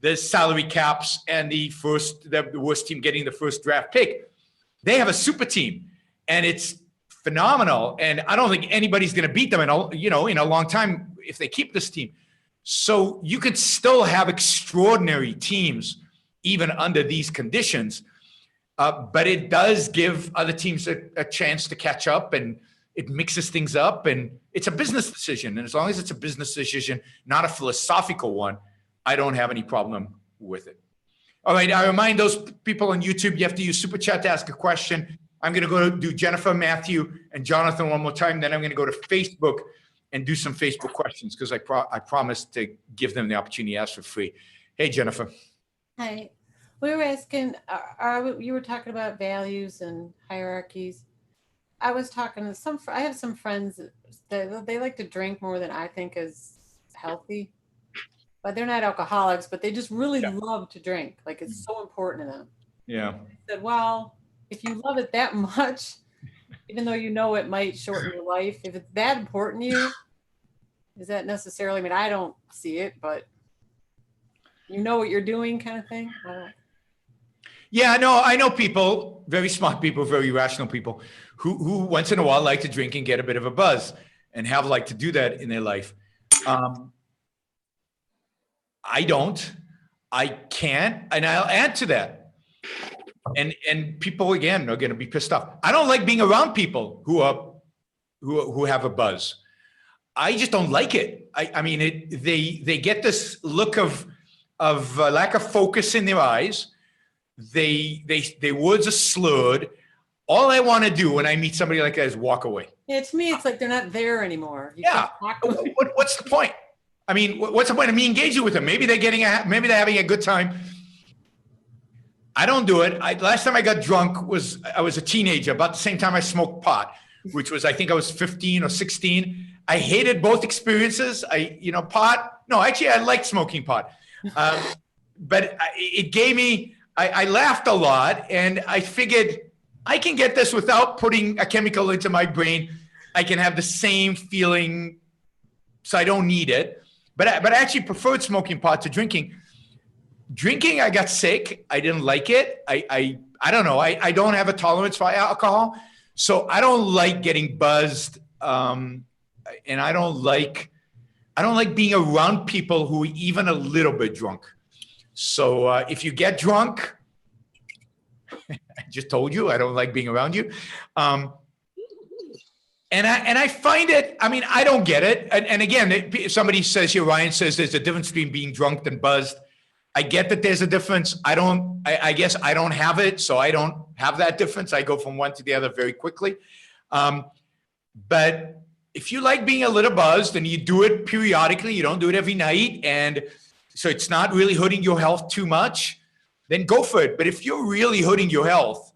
the salary caps and the worst team getting the first draft pick. They have a super team, and it's phenomenal. And I don't think anybody's going to beat them in a long time if they keep this team. So you could still have extraordinary teams even under these conditions. But it does give other teams a chance to catch up, and it mixes things up, and it's a business decision. And as long as it's a business decision, not a philosophical one, I don't have any problem with it. All right, I remind those people on YouTube, you have to use Super Chat to ask a question. I'm going to go do Jennifer, Matthew, and Jonathan one more time. Then I'm going to go to Facebook and do some Facebook questions because I promised to give them the opportunity to ask for free. Hey, Jennifer. Hi. We were asking, you were talking about values and hierarchies. I was talking to I have some friends that they like to drink more than I think is healthy. But they're not alcoholics, but they just really love to drink. Like, it's so important to them. Yeah. I said, well, if you love it that much, even though you know it might shorten your life, if it's that important to you, is that necessarily, I mean, I don't see it, but you know what you're doing kind of thing? Yeah, no, I know people, very smart people, very rational people who once in a while like to drink and get a bit of a buzz and have like to do that in their life. I don't, I can't, and I'll add to that. And people again are going to be pissed off. I don't like being around people who have a buzz. I just don't like it. I mean, they get this look of lack of focus in their eyes. Their words are slurred. All I want to do when I meet somebody like that is walk away. Yeah, to me, it's like they're not there anymore. What's the point? I mean, what's the point of me engaging with them? Maybe they're having a good time. I don't do it. Last time I got drunk I was a teenager, about the same time I smoked pot, which was, I think I was 15 or 16. I hated both experiences. Pot. No, actually, I liked smoking pot, but it gave me. I laughed a lot, and I figured I can get this without putting a chemical into my brain. I can have the same feeling, so I don't need it. But I actually preferred smoking pot to drinking. Drinking, I got sick. I didn't like it. I don't know. I don't have a tolerance for alcohol, so I don't like getting buzzed, and I don't like being around people who are even a little bit drunk. So if you get drunk, I just told you I don't like being around you. And I find it, I mean, I don't get it. And again, somebody says here, Ryan says there's a difference between being drunk and buzzed. I get that there's a difference. I guess I don't have it, so I don't have that difference. I go from one to the other very quickly. But if you like being a little buzzed and you do it periodically, you don't do it every night, and so it's not really hurting your health too much, then go for it. But if you're really hurting your health,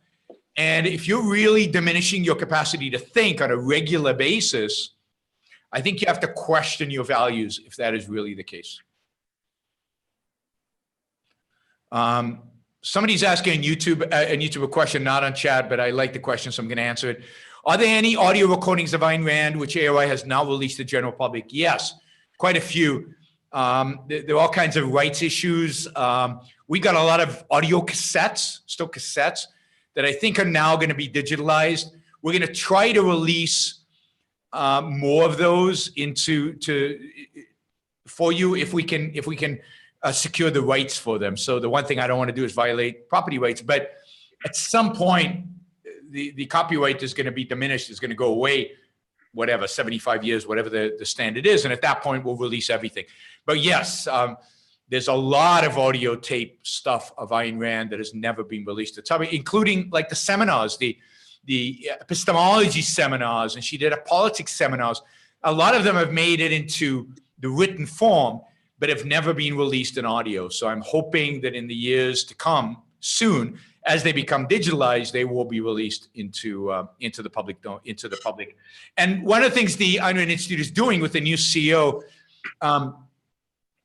and if you're really diminishing your capacity to think on a regular basis, I think you have to question your values if that is really the case. Somebody's asking on YouTube a question, not on chat, but I like the question, so I'm going to answer it. Are there any audio recordings of Ayn Rand which AOI has now released to the general public? Yes, quite a few. There are all kinds of rights issues. We got a lot of audio cassettes, still cassettes, that I think are now going to be digitalized. We're going to try to release more of those for you if we can secure the rights for them. So the one thing I don't want to do is violate property rights, but at some point the copyright is going to be diminished, is going to go away, whatever, 75 years, whatever the standard is. And at that point we'll release everything. But yes, there's a lot of audio tape stuff of Ayn Rand that has never been released. It's including like the seminars, the epistemology seminars, and she did a politics seminars. A lot of them have made it into the written form, but have never been released in audio. So I'm hoping that in the years to come, soon, as they become digitalized, they will be released into the public. And one of the things the Ayn Rand Institute is doing with the new CEO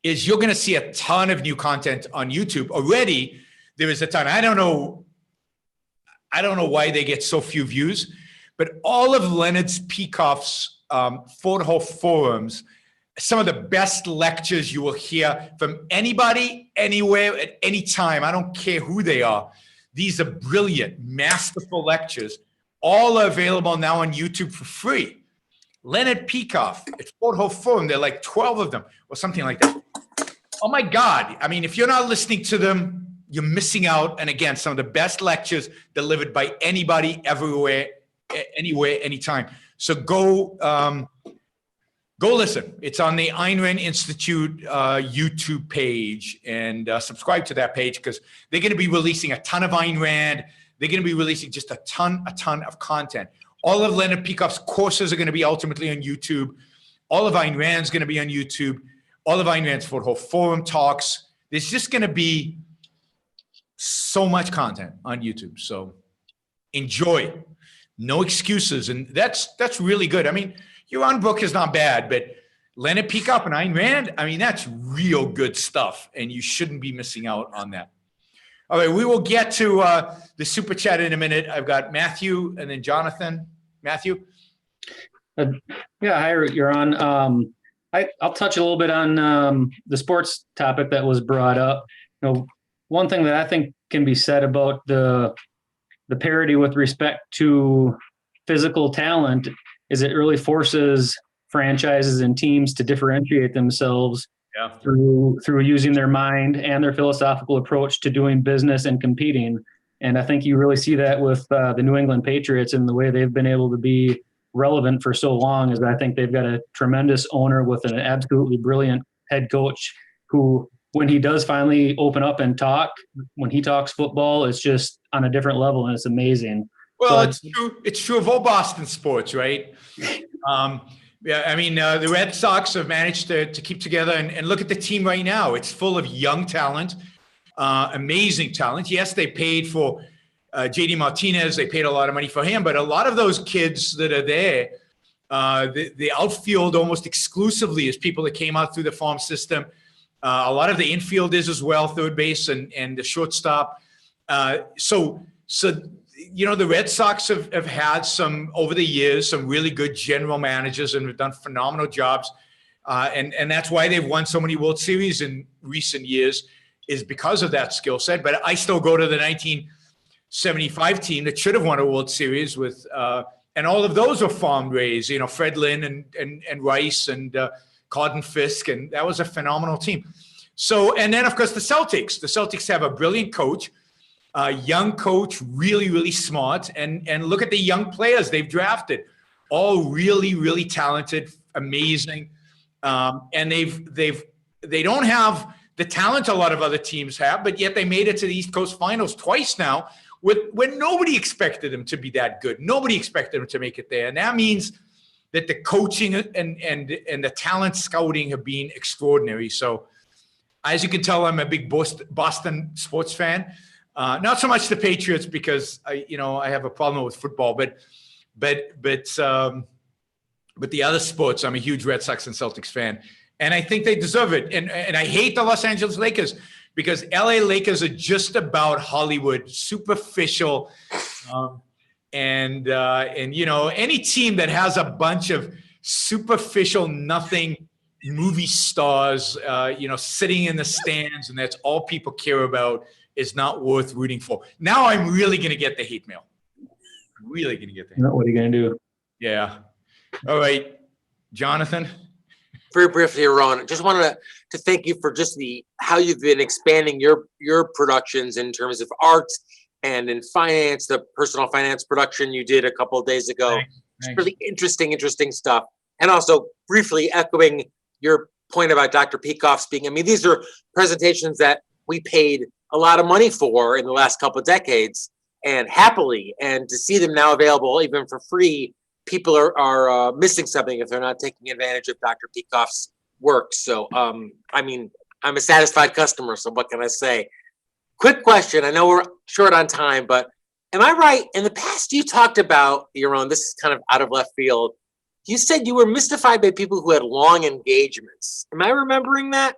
is you're going to see a ton of new content on YouTube. Already, there is a ton. I don't know why they get so few views, but all of Leonard Peikoff's whole forums some of the best lectures you will hear from anybody, anywhere, at any time. I don't care who they are. These are brilliant, masterful lectures. All are available now on YouTube for free. Leonard Peikoff at Fort Hope Forum, there are like 12 of them or something like that. Oh my God. I mean, if you're not listening to them, you're missing out. And again, some of the best lectures delivered by anybody, everywhere, anywhere, anytime. So go listen. It's on the Ayn Rand Institute YouTube page, and subscribe to that page, because they're going to be releasing a ton of Ayn Rand. They're going to be releasing just a ton of content. All of Leonard Peikoff's courses are going to be ultimately on YouTube. All of Ayn Rand's going to be on YouTube. All of Ayn Rand's Fort Hope Forum talks. There's just going to be so much content on YouTube. So enjoy. No excuses. And that's really good. I mean, Yaron Brook is not bad, but Leonard Peikoff and Ayn Rand, I mean, that's real good stuff, and you shouldn't be missing out on that. All right, we will get to the super chat in a minute. I've got Matthew and then Jonathan. Matthew? Yeah, hi, Yaron. I'll touch a little bit on the sports topic that was brought up. You know, one thing that I think can be said about the parity with respect to physical talent is it really forces franchises and teams to differentiate themselves through using their mind and their philosophical approach to doing business and competing. And I think you really see that with the New England Patriots and the way they've been able to be relevant for so long. Is I think they've got a tremendous owner with an absolutely brilliant head coach who, when he does finally open up and talk, when he talks football, it's just on a different level, and it's amazing. Well, it's true. It's true of all Boston sports, right? Yeah, I mean, the Red Sox have managed to keep together, and look at the team right now. It's full of young talent, amazing talent. Yes, they paid for JD Martinez. They paid a lot of money for him, but a lot of those kids that are there, the outfield almost exclusively is people that came out through the farm system. A lot of the infielders as well, third base and the shortstop. So you know, the Red Sox have had some, over the years, some really good general managers and have done phenomenal jobs. And that's why they've won so many World Series in recent years, is because of that skill set. But I still go to the 1975 team that should have won a World Series with, and all of those were farm raised, you know, Fred Lynn and Rice and Cotton Fisk, and that was a phenomenal team. So, and then of course the Celtics have a brilliant coach, young coach, really, really smart. And look at the young players they've drafted, all really, really talented, amazing. And they don't have the talent a lot of other teams have, but yet they made it to the East Coast Finals twice now, when nobody expected them to be that good. Nobody expected them to make it there. And that means that the coaching and the talent scouting have been extraordinary. So as you can tell, I'm a big Boston sports fan. Not so much the Patriots, because I have a problem with football, but the other sports, I'm a huge Red Sox and Celtics fan, and I think they deserve it. And I hate the Los Angeles Lakers, because LA Lakers are just about Hollywood, superficial, and you know, any team that has a bunch of superficial, nothing movie stars, sitting in the stands, and that's all people care about, is not worth rooting for. Now I'm really going to get the hate mail. Really going to get the hate mail. What are you going to do? Yeah. All right. Jonathan? Very briefly, Ron, just wanted to thank you for just how you've been expanding your productions in terms of art and in finance, the personal finance production you did a couple of days ago. Thanks. It's really interesting stuff. And also briefly echoing your point about Dr. Peikoff speaking. I mean, these are presentations that we paid a lot of money for in the last couple of decades, and happily, and to see them now available even for free, people are missing something if they're not taking advantage of Dr. Peikoff's work. So, I mean, I'm a satisfied customer, so what can I say? Quick question. I know we're short on time, but am I right? In the past, you talked about, Yaron, this is kind of out of left field. You said you were mystified by people who had long engagements. Am I remembering that?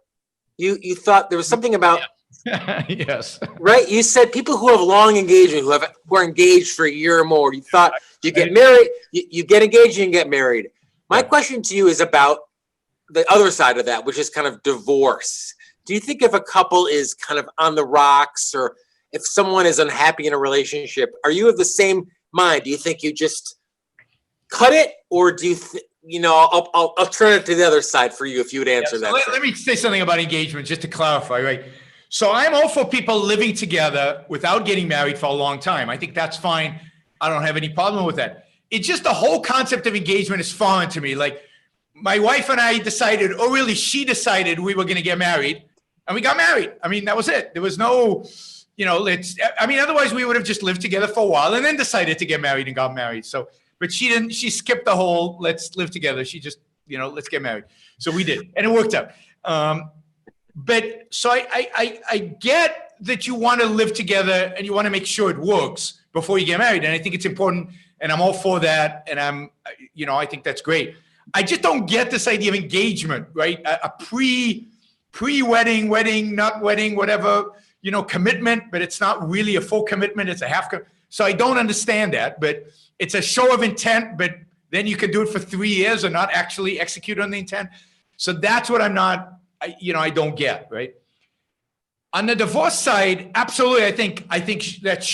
You thought there was something about... Yes. Right? You said people who have long engagement, who are engaged for a year or more. You thought you get married, you get engaged and you get married. My question to you is about the other side of that, which is kind of divorce. Do you think if a couple is kind of on the rocks, or if someone is unhappy in a relationship, are you of the same mind? Do you think you just cut it, or do you I'll turn it to the other side for you if you would answer that. Let me say something about engagement just to clarify, right? So I'm all for people living together without getting married for a long time. I think that's fine. I don't have any problem with that. It's just the whole concept of engagement is foreign to me. Like, my wife and I decided, or really she decided, we were going to get married, and we got married. I mean, that was it. There was no, otherwise we would have just lived together for a while and then decided to get married and got married. So, but she didn't, she skipped the whole, let's live together. She just, let's get married. So we did, and it worked out. But so I get that you want to live together and you want to make sure it works before you get married. And I think it's important, and I'm all for that. And I think that's great. I just don't get this idea of engagement, right? A pre-wedding, wedding, not wedding, whatever, commitment, but it's not really a full commitment. It's a half. So I don't understand that, but it's a show of intent, but then you can do it for 3 years and not actually execute on the intent. So that's what I'm not, I don't get, right? On the divorce side, absolutely. I think that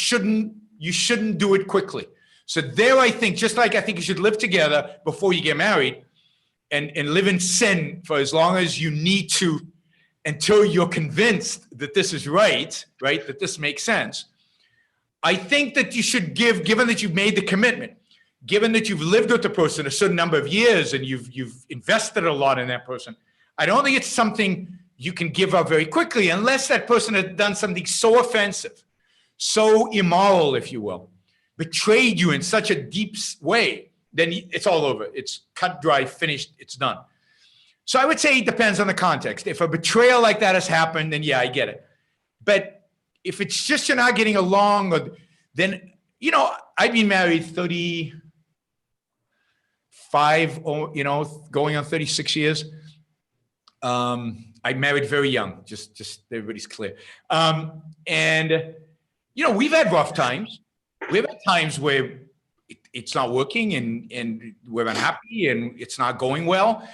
you shouldn't do it quickly. So there, I think, just like I think you should live together before you get married and live in sin for as long as you need to, until you're convinced that this is right, that this makes sense. I think that you should given that you've made the commitment, given that you've lived with the person a certain number of years and you've invested a lot in that person, I don't think it's something you can give up very quickly unless that person has done something so offensive, so immoral, if you will, betrayed you in such a deep way, then it's all over. It's cut, dry, finished, it's done. So I would say it depends on the context. If a betrayal like that has happened, then yeah, I get it. But if it's just you're not getting along, then, I've been married 35, going on 36 years. I married very young, just everybody's clear. We've had rough times. We've had times where it's not working and we're unhappy and it's not going well.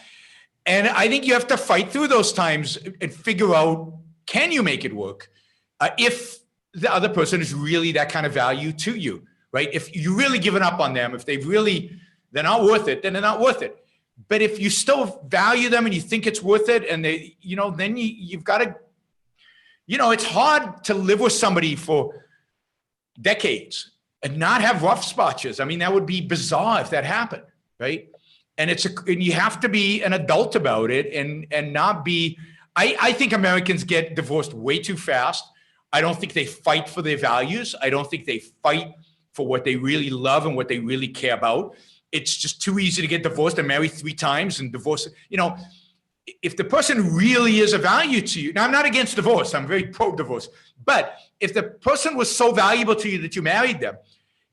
And I think you have to fight through those times and figure out, can you make it work? If the other person is really that kind of value to you, right? If you're really giving up on them, if they're not worth it, then they're not worth it. But if you still value them and you think it's worth it, and they, then you've got to, it's hard to live with somebody for decades and not have rough spotches. I mean, that would be bizarre if that happened, right? And and you have to be an adult about it and not be. I think Americans get divorced way too fast. I don't think they fight for their values. I don't think they fight for what they really love and what they really care about. It's just too easy to get divorced and marry 3 times and divorce. If the person really is a value to you, now I'm not against divorce. I'm very pro-divorce. But if the person was so valuable to you that you married them,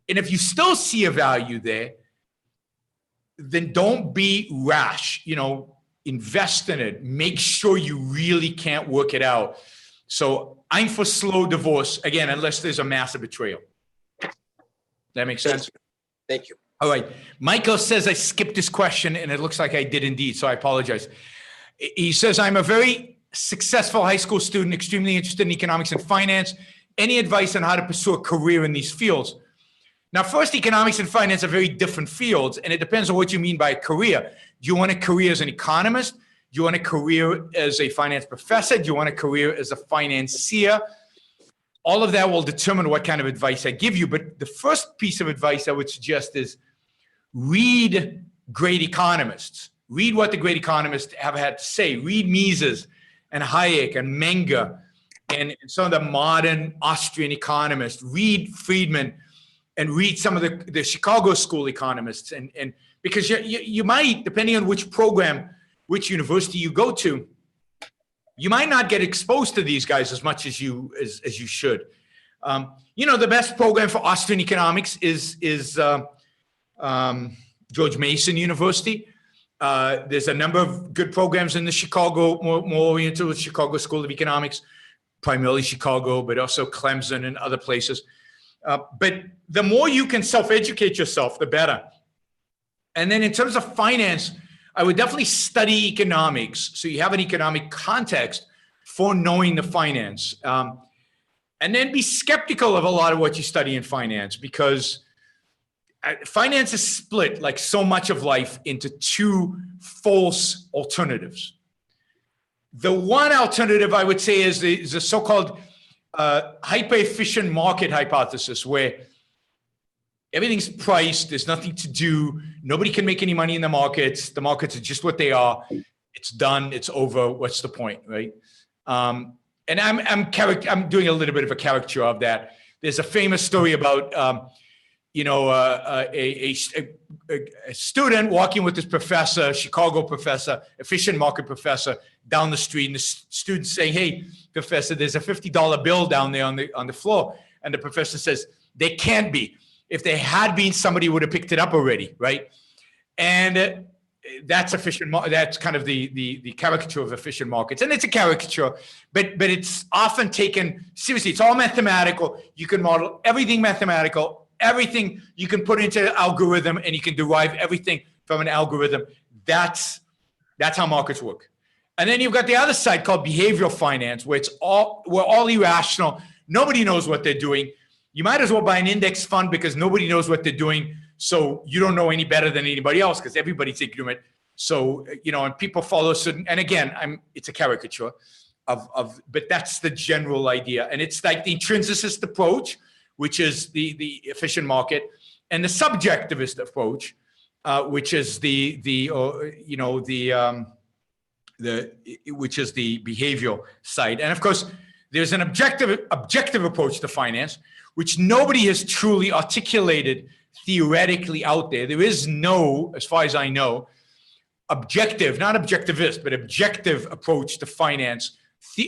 and if you still see a value there, then don't be rash, invest in it. Make sure you really can't work it out. So I'm for slow divorce, again, unless there's a massive betrayal. That makes sense? Thank you. All right. Michael says I skipped this question, and it looks like I did indeed, so I apologize. He says, I'm a very successful high school student, extremely interested in economics and finance. Any advice on how to pursue a career in these fields? Now, first, economics and finance are very different fields, and it depends on what you mean by a career. Do you want a career as an economist? Do you want a career as a finance professor? Do you want a career as a financier? All of that will determine what kind of advice I give you. But the first piece of advice I would suggest is read great economists. Read what the great economists have had to say. Read Mises and Hayek and Menger and some of the modern Austrian economists. Read Friedman and read some of the Chicago school economists. And because you might, depending on which program, which university you go to, you might not get exposed to these guys as much as you should. The best program for Austrian economics is George Mason University. There's a number of good programs in the Chicago, more oriented with Chicago School of Economics, primarily Chicago, but also Clemson and other places. But the more you can self-educate yourself, the better. And then in terms of finance, I would definitely study economics, so you have an economic context for knowing the finance. And then be skeptical of a lot of what you study in finance, because finance is split, like so much of life, into two false alternatives. The one alternative I would say is the so-called hyper-efficient market hypothesis, where everything's priced, there's nothing to do, nobody can make any money in the markets are just what they are, it's done, it's over, what's the point, right? And I'm doing a little bit of a caricature of that. There's a famous story about a student walking with his professor, Chicago professor, efficient market professor, down the street, and the student saying, "Hey, professor, there's a $50 bill down there on the floor." And the professor says, "There can't be. If there had been, somebody would have picked it up already, right?" And that's efficient. That's kind of the caricature of efficient markets, and it's a caricature, but it's often taken seriously. It's all mathematical. You can model everything mathematical. Everything you can put into an algorithm, and you can derive everything from an algorithm. That's how markets work. And then you've got the other side called behavioral finance, where we're all irrational. Nobody knows what they're doing. You might as well buy an index fund because nobody knows what they're doing. So you don't know any better than anybody else because everybody's ignorant. So, and people follow certain, and again, it's a caricature but that's the general idea. And it's like the intrinsicist approach, which is the efficient market, and the subjectivist approach, which is which is the behavioral side. And of course, there's an objective approach to finance, which nobody has truly articulated theoretically out there. There is no, as far as I know, objective, not objectivist, but objective approach to finance,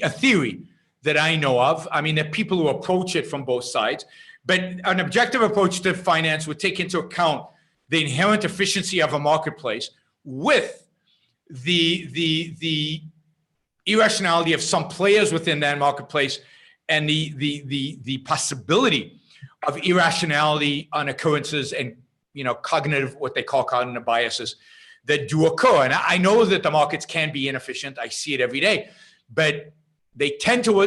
a theory that I know of. I mean, there are people who approach it from both sides, but an objective approach to finance would take into account the inherent efficiency of a marketplace with the irrationality of some players within that marketplace, and the possibility of irrationality on occurrences and what they call cognitive biases that do occur. And I know that the markets can be inefficient. I see it every day, but they tend to.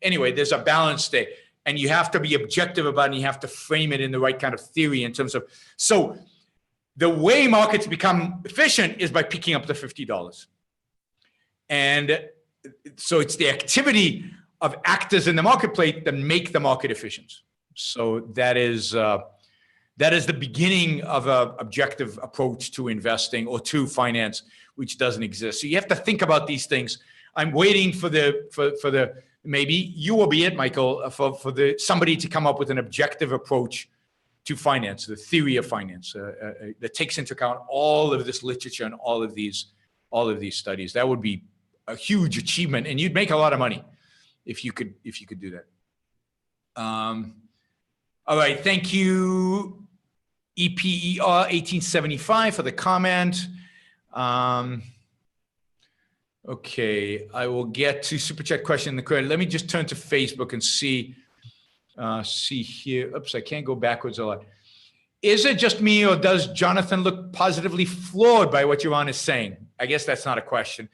Anyway, there's a balance there, and you have to be objective about it, and you have to frame it in the right kind of theory in terms of. So the way markets become efficient is by picking up the $50. And so it's the activity of actors in the marketplace that make the market efficient. So that is the beginning of an objective approach to investing or to finance, which doesn't exist. So you have to think about these things. I'm waiting for the maybe you will be it, Michael, for somebody to come up with an objective approach to finance, the theory of finance that takes into account all of this literature and all of these studies. That would be a huge achievement, and you'd make a lot of money if you could do that. All right, thank you, EPER 1875 for the comment. Okay, I will get to super chat question in the credit. Let me just turn to Facebook and see here. Oops, I can't go backwards a lot. Is it just me, or does Jonathan look positively floored by what Yaron is saying? I guess that's not a question.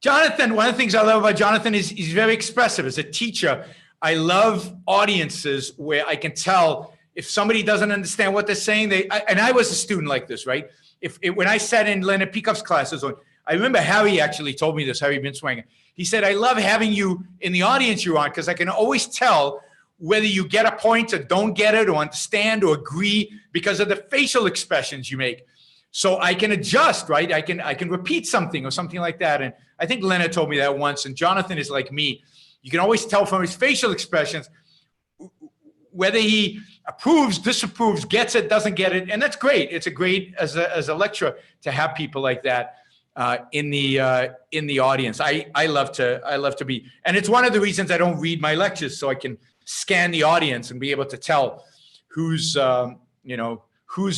Jonathan, one of the things I love about Jonathan is he's very expressive. As a teacher, I love audiences where I can tell if somebody doesn't understand what they're saying. And I was a student like this, right? When I sat in Leonard Peacock's classes, I remember Harry actually told me this, Harry Binswanger. He said, "I love having you in the audience, Yaron, because I can always tell whether you get a point or don't get it or understand or agree because of the facial expressions you make. So I can adjust, right? I can repeat something or something like that." And I think Leonard told me that once, and Jonathan is like me. You can always tell from his facial expressions whether he approves, disapproves, gets it, doesn't get it. And that's great. It's a great, as a lecturer, to have people like that in the audience. I love to be, and it's one of the reasons I don't read my lectures, so I can scan the audience and be able to tell who's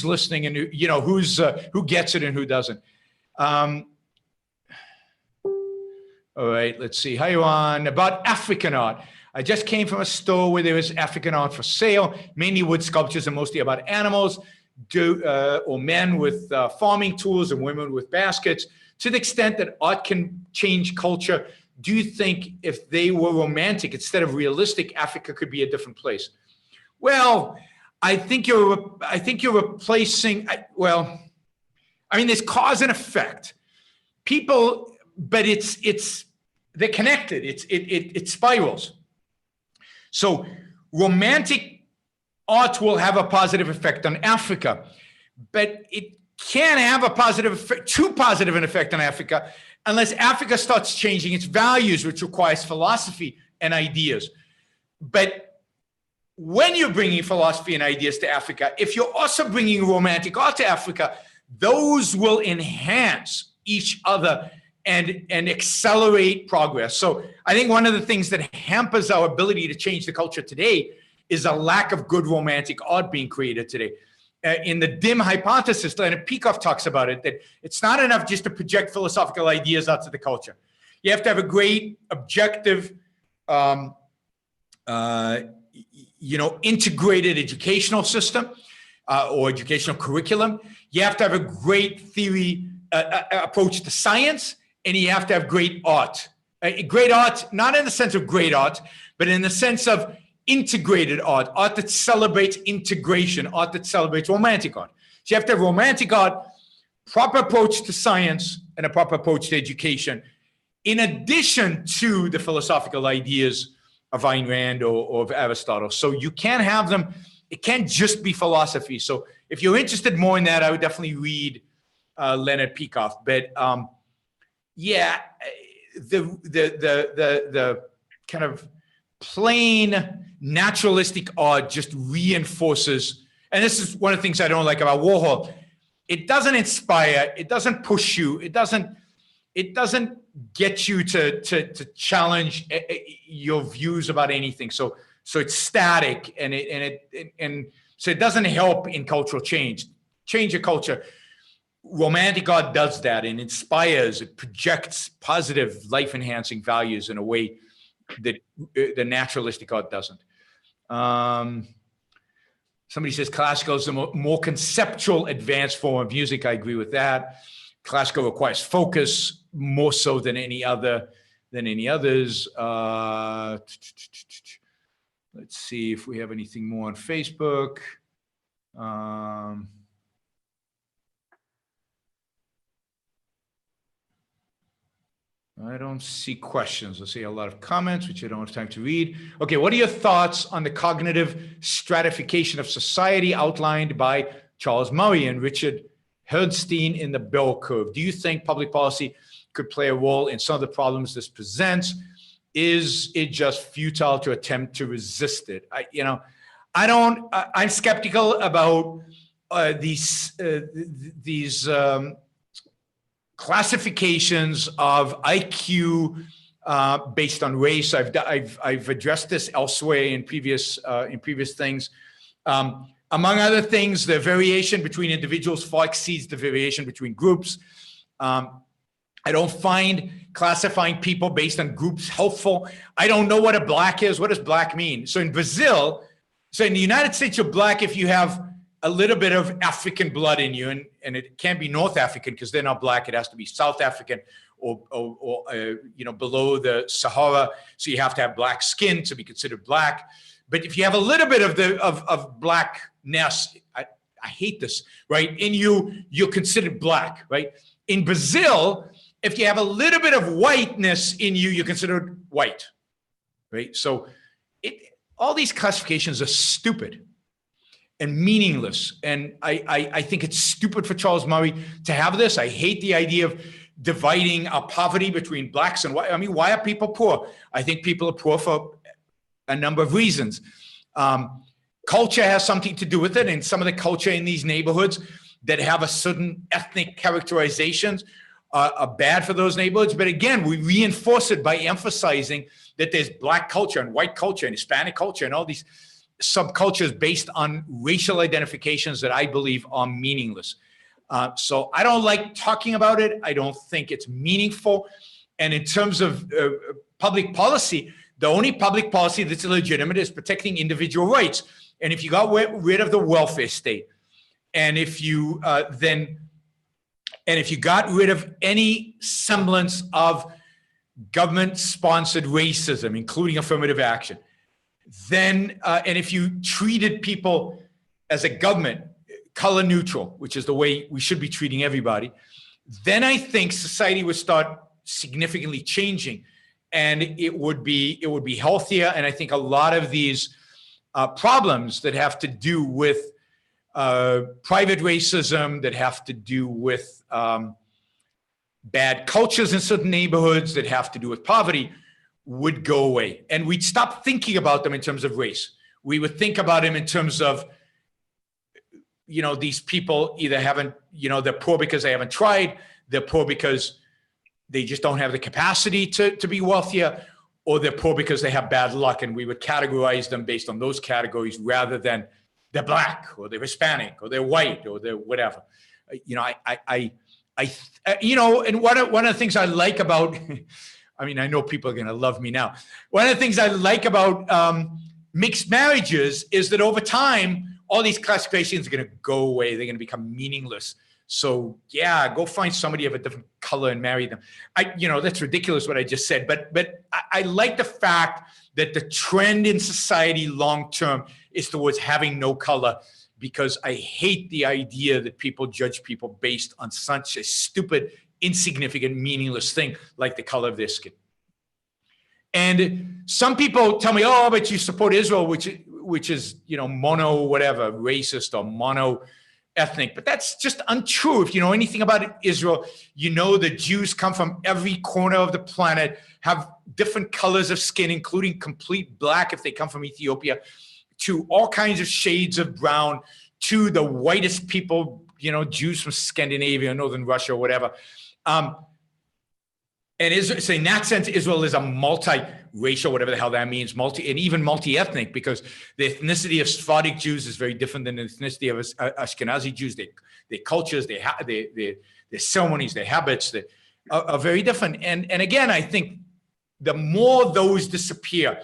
listening and who gets it and who doesn't. All right, let's see. Hi, Yaron. About African art. I just came from a store where there was African art for sale, mainly wood sculptures and mostly about animals. or men with farming tools and women with baskets. To the extent that art can change culture, do you think if they were romantic instead of realistic, Africa could be a different place? Well, I think you're replacing. There's cause and effect. People, but they're connected. It spirals. So romantic art will have a positive effect on Africa, but it can't have a positive effect, too positive an effect on Africa, unless Africa starts changing its values, which requires philosophy and ideas. But when you're bringing philosophy and ideas to Africa, if you're also bringing romantic art to Africa, those will enhance each other and accelerate progress. So I think one of the things that hampers our ability to change the culture today is a lack of good romantic art being created today. In the dim hypothesis, Leonard Peikoff talks about it, that it's not enough just to project philosophical ideas out to the culture. You have to have a great objective, integrated educational system or educational curriculum. You have to have a great theory approach to science, and you have to have great art. Great art, not in the sense of great art, but in the sense of integrated art, art that celebrates integration, art that celebrates romantic art. So you have to have romantic art, proper approach to science, and a proper approach to education, in addition to the philosophical ideas of Ayn Rand or of Aristotle. So you can't have them, it can't just be philosophy. So if you're interested more in that, I would definitely read Leonard Peikoff. But the kind of plain naturalistic art just reinforces, and this is one of the things I don't like about Warhol. It doesn't inspire, it doesn't push you, it doesn't get you to challenge your views about anything. So it's static, and so it doesn't help in cultural change a culture. Romantic art does that and inspires, it projects positive life-enhancing values in a way that the naturalistic art doesn't. Somebody says classical is a more conceptual, advanced form of music. I agree with that. Classical requires focus more so than any others. Let's see if we have anything more on Facebook. I don't see questions. I see a lot of comments, which I don't have time to read. Okay, what are your thoughts on the cognitive stratification of society outlined by Charles Murray and Richard Herdstein in the bell curve? Do you think public policy could play a role in some of the problems this presents? Is it just futile to attempt to resist it? I'm skeptical about these classifications of IQ based on race. I've addressed this elsewhere in previous things. Among other things, the variation between individuals far exceeds the variation between groups. I don't find classifying people based on groups helpful. I don't know what a black is. What does black mean? So in Brazil, in the United States, you're black if you have a little bit of African blood in you, and it can't be North African because they're not black. It has to be South African or below the Sahara. So you have to have black skin to be considered black. But if you have a little bit of blackness, I hate this, right? In you, you're considered black, right? In Brazil, if you have a little bit of whiteness in you, you're considered white, right? So all these classifications are stupid and meaningless. And I think it's stupid for Charles Murray to have this. I hate the idea of dividing our poverty between blacks and white. I mean, why are people poor? I think people are poor for a number of reasons. Culture has something to do with it, and some of the culture in these neighborhoods that have a certain ethnic characterizations are bad for those neighborhoods. But again, we reinforce it by emphasizing that there's black culture and white culture and Hispanic culture and all these subcultures based on racial identifications that I believe are meaningless. So I don't like talking about it. I don't think it's meaningful. And in terms of public policy, the only public policy that's legitimate is protecting individual rights. And if you got rid of the welfare state And if you if you got rid of any semblance of government-sponsored racism, including affirmative action, then and if you treated people as a government color neutral, which is the way we should be treating everybody, then I think society would start significantly changing, and it would be healthier. And I think a lot of these problems that have to do with private racism, that have to do with bad cultures in certain neighborhoods, that have to do with poverty, would go away. And we'd stop thinking about them in terms of race. We would think about them in terms of, these people either haven't, they're poor because they haven't tried, they're poor because they just don't have the capacity to be wealthier, or they're poor because they have bad luck. And we would categorize them based on those categories rather than they're black or they're Hispanic or they're white or they're whatever. And one of the things I like about, I know people are going to love me now. One of the things I like about mixed marriages is that over time, all these classifications are going to go away. They're going to become meaningless. So yeah, go find somebody of a different color and marry them. That's ridiculous what I just said, but I like the fact that the trend in society long-term is towards having no color, because I hate the idea that people judge people based on such a stupid, insignificant, meaningless thing like the color of their skin. And some people tell me, oh, but you support Israel, which is, mono whatever, racist or mono ethnic, but that's just untrue. If you know anything about Israel, the Jews come from every corner of the planet, have different colors of skin, including complete black if they come from Ethiopia, to all kinds of shades of brown, to the whitest people, Jews from Scandinavia, Northern Russia, or whatever. And so in that sense, Israel is a multi-racial, whatever the hell that means, and even multi-ethnic, because the ethnicity of Sephardic Jews is very different than the ethnicity of Ashkenazi Jews. Their cultures, their ceremonies, their habits are very different. And again, I think the more those disappear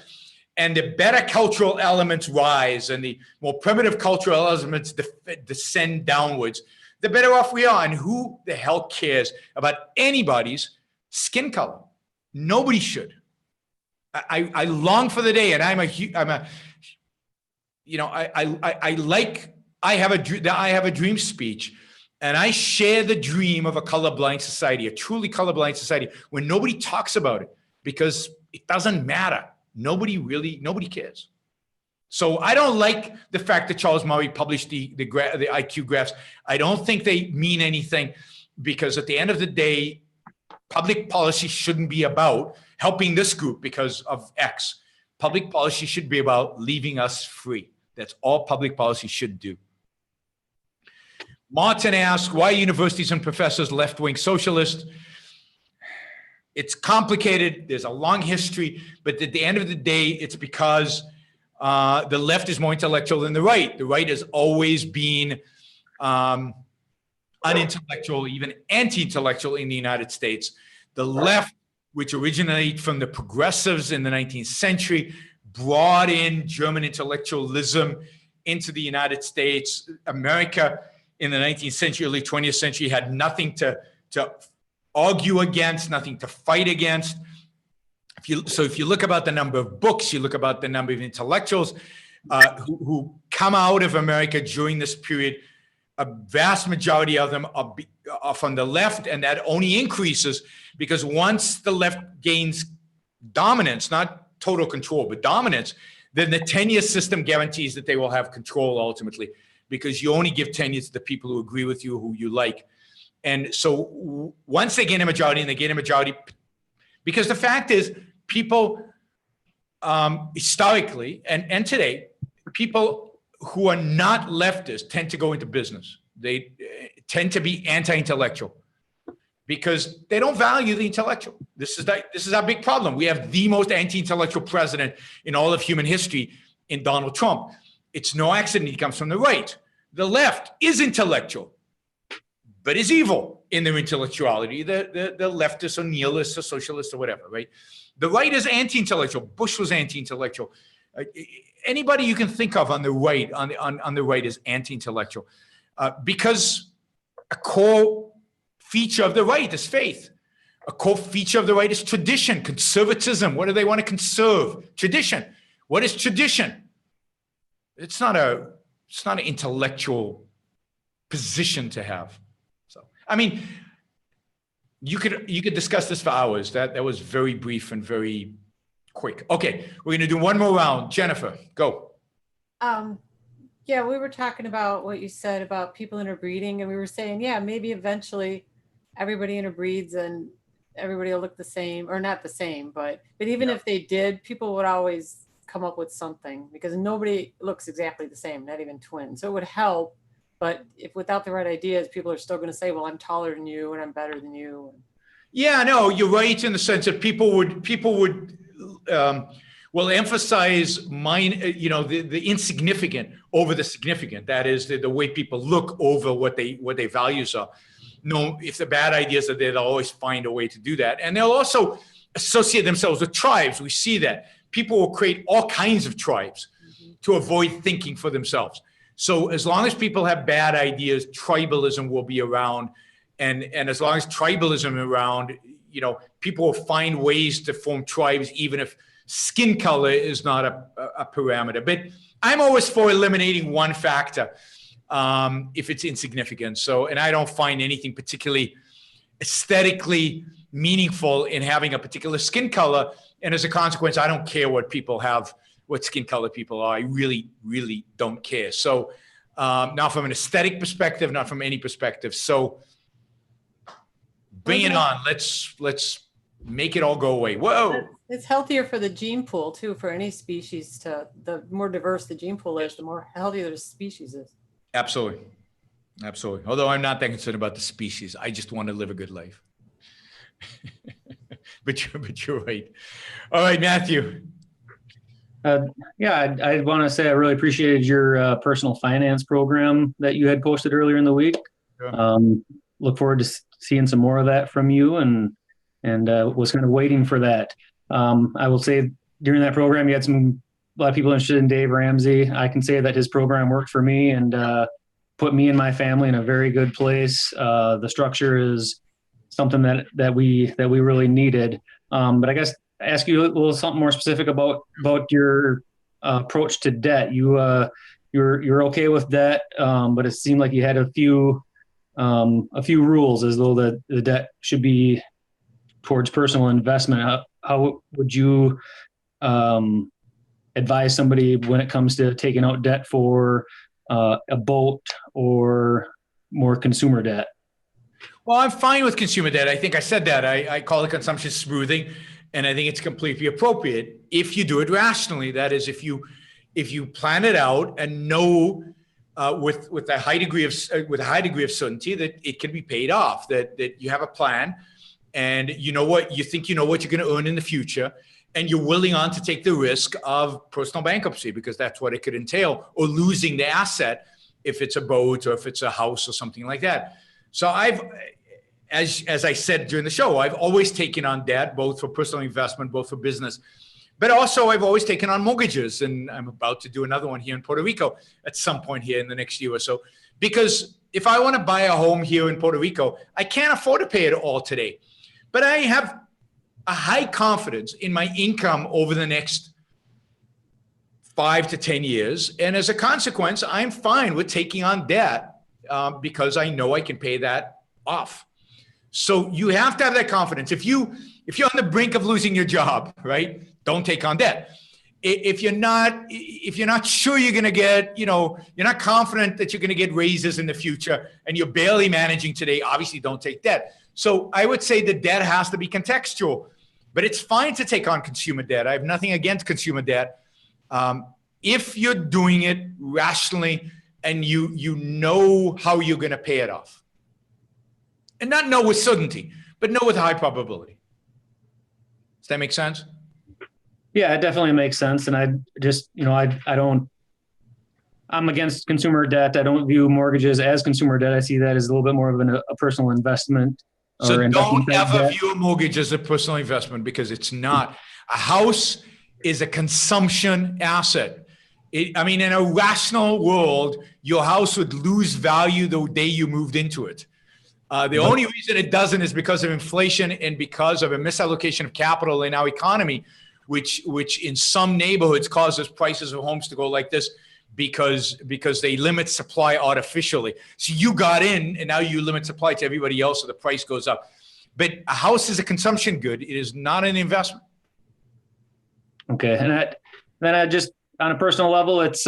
and the better cultural elements rise and the more primitive cultural elements descend downwards, the better off we are. And who the hell cares about anybody's skin color? Nobody should. I long for the day, and I have a dream speech, and I share the dream of a colorblind society, a truly colorblind society, where nobody talks about it because it doesn't matter. Nobody cares. So I don't like the fact that Charles Murray published the IQ graphs. I don't think they mean anything, because at the end of the day, public policy shouldn't be about helping this group because of X. Public policy should be about leaving us free. That's all public policy should do. Martin asked, why are universities and professors left-wing socialists? It's complicated. There's a long history, but at the end of the day, it's because the left is more intellectual than the right. The right has always been unintellectual, even anti-intellectual in the United States. The left, which originated from the progressives in the 19th century, brought in German intellectualism into the United States. America in the 19th century, early 20th century had nothing to argue against, nothing to fight against. If you look about the number of books, you look about the number of intellectuals who come out of America during this period, a vast majority of them are from the left, and that only increases because once the left gains dominance, not total control, but dominance, then the tenure system guarantees that they will have control ultimately, because you only give tenure to the people who agree with you, who you like. And so once they gain a majority, and they gain a majority, because the fact is, people historically and today, people who are not leftists tend to go into business. They tend to be anti-intellectual because they don't value the intellectual. This is our big problem. We have the most anti-intellectual president in all of human history in Donald Trump. It's no accident he comes from the right. The left is intellectual, but is evil in their intellectuality. The leftists or nihilists or socialists or whatever, right? The right is anti-intellectual. Bush was anti-intellectual. Anybody you can think of on the right, on the right is anti-intellectual. because a core feature of the right is faith. A core feature of the right is tradition, conservatism. What do they want to conserve? Tradition. What is tradition? It's not an intellectual position to have. So, I mean, you could discuss this for hours. That was very brief and very quick. Okay, we're going to do one more round. Jennifer, go. Yeah, we were talking about what you said about people interbreeding, and we were saying, yeah, maybe eventually everybody interbreeds and everybody will look the same, or not the same, but even if they did, people would always come up with something, because nobody looks exactly the same, not even twins. So it would help, but if without the right ideas, people are still going to say, well, I'm taller than you and I'm better than you. Yeah, no, you're right in the sense that people would will emphasize the insignificant over the significant. That is the way people look over what their values are. No, if the bad ideas are there, they'll always find a way to do that. And they'll also associate themselves with tribes. We see that. People will create all kinds of tribes to avoid thinking for themselves. So as long as people have bad ideas, tribalism will be around. And as long as tribalism is around, people will find ways to form tribes, even if skin color is not a parameter. But I'm always for eliminating one factor if it's insignificant. So, and I don't find anything particularly aesthetically meaningful in having a particular skin color. And as a consequence, I don't care what skin color people are. I really, really don't care. So not from an aesthetic perspective, not from any perspective. So bring it on. Let's make it all go away. Whoa. It's healthier for the gene pool too, for any species the more diverse the gene pool is, the more healthier the species is. Absolutely. Absolutely. Although I'm not that concerned about the species. I just want to live a good life. but you're right. All right, Matthew. Yeah, I want to say I really appreciated your personal finance program that you had posted earlier in the week. Sure. Look forward to seeing some more of that from you, and was kind of waiting for that. I will say during that program, you had a lot of people interested in Dave Ramsey. I can say that his program worked for me and put me and my family in a very good place. The structure is something that we really needed. But I guess ask you a little something more specific about your approach to debt. You're okay with debt, but it seemed like you had a few rules, as though the debt should be towards personal investment. How would you advise somebody when it comes to taking out debt for a boat or more consumer debt? Well, I'm fine with consumer debt. I think I said that. I call it consumption smoothing, and I think it's completely appropriate if you do it rationally. That is, if you plan it out and know with a high degree of certainty that it can be paid off, that you have a plan, and you know what you're going to earn in the future, and you're willing to take the risk of personal bankruptcy, because that's what it could entail, or losing the asset if it's a boat or if it's a house or something like that. So as I said during the show, I've always taken on debt, both for personal investment, both for business, but also I've always taken on mortgages, and I'm about to do another one here in Puerto Rico at some point here in the next year or so, because if I want to buy a home here in Puerto Rico, I can't afford to pay it all today, but I have a high confidence in my income over the next 5 to 10 years. And as a consequence, I'm fine with taking on debt because I know I can pay that off. So you have to have that confidence. If you're on the brink of losing your job, right, don't take on debt. If you're not sure you're going to get, you're not confident that you're going to get raises in the future, and you're barely managing today, obviously don't take debt. So I would say the debt has to be contextual, but it's fine to take on consumer debt. I have nothing against consumer debt. If you're doing it rationally and you know how you're going to pay it off, and not know with certainty, but know with high probability. Does that make sense? Yeah, it definitely makes sense. And I just, I'm against consumer debt. I don't view mortgages as consumer debt. I see that as a little bit more of a personal investment. So don't ever view a mortgage as a personal investment, because it's not. A house is a consumption asset. In a rational world, your house would lose value the day you moved into it. The only reason it doesn't is because of inflation and because of a misallocation of capital in our economy, which in some neighborhoods causes prices of homes to go like this because they limit supply artificially. So you got in and now you limit supply to everybody else, so the price goes up. But a house is a consumption good. It is not an investment. Okay. And then I just, on a personal level, it's,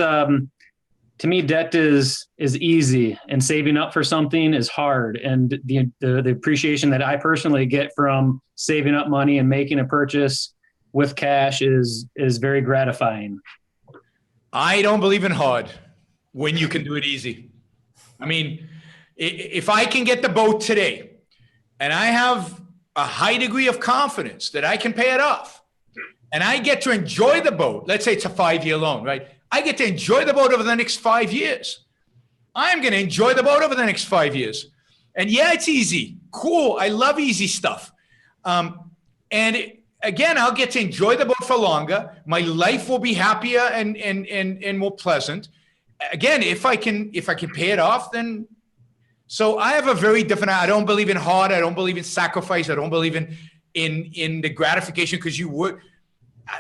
to me, debt is easy and saving up for something is hard. And the appreciation that I personally get from saving up money and making a purchase with cash is very gratifying. I don't believe in hard when you can do it easy. I mean, if I can get the boat today and I have a high degree of confidence that I can pay it off and I get to enjoy the boat, let's say it's a 5-year loan, right? I get to enjoy the boat over the next 5 years. I'm going to enjoy the boat over the next 5 years. And yeah, it's easy. Cool. I love easy stuff. Again, I'll get to enjoy the boat for longer. My life will be happier and more pleasant. Again, if I can pay it off, then so I have a very different, I don't believe in hard. I don't believe in sacrifice. I don't believe in the gratification because you work.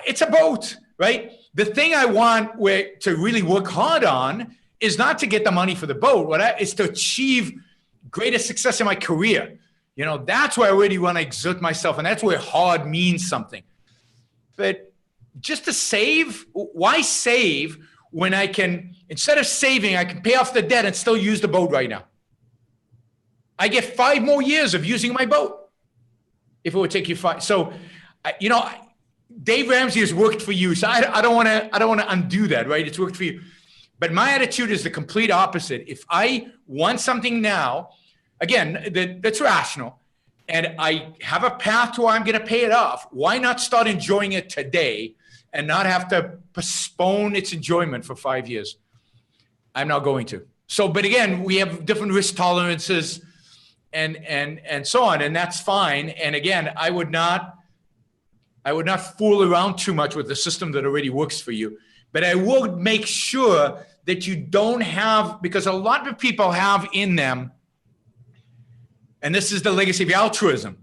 It's a boat, right? The thing I want to really work hard on is not to get the money for the boat. It's to achieve greater success in my career. You know, that's where I really want to exert myself. And that's where hard means something. But just to save, why save when I can, instead of saving, I can pay off the debt and still use the boat right now. I get 5 more years of using my boat if it would take you 5. So, you know, Dave Ramsey has worked for you. So I don't want to undo that, right? It's worked for you. But my attitude is the complete opposite. If I want something now, again, that's rational, and I have a path to where I'm going to pay it off, why not start enjoying it today and not have to postpone its enjoyment for 5 years? I'm not going to. So, but again, we have different risk tolerances and so on, and that's fine. And again, I would not fool around too much with the system that already works for you. But I would make sure that you don't have, because a lot of people have in them, and this is the legacy of altruism.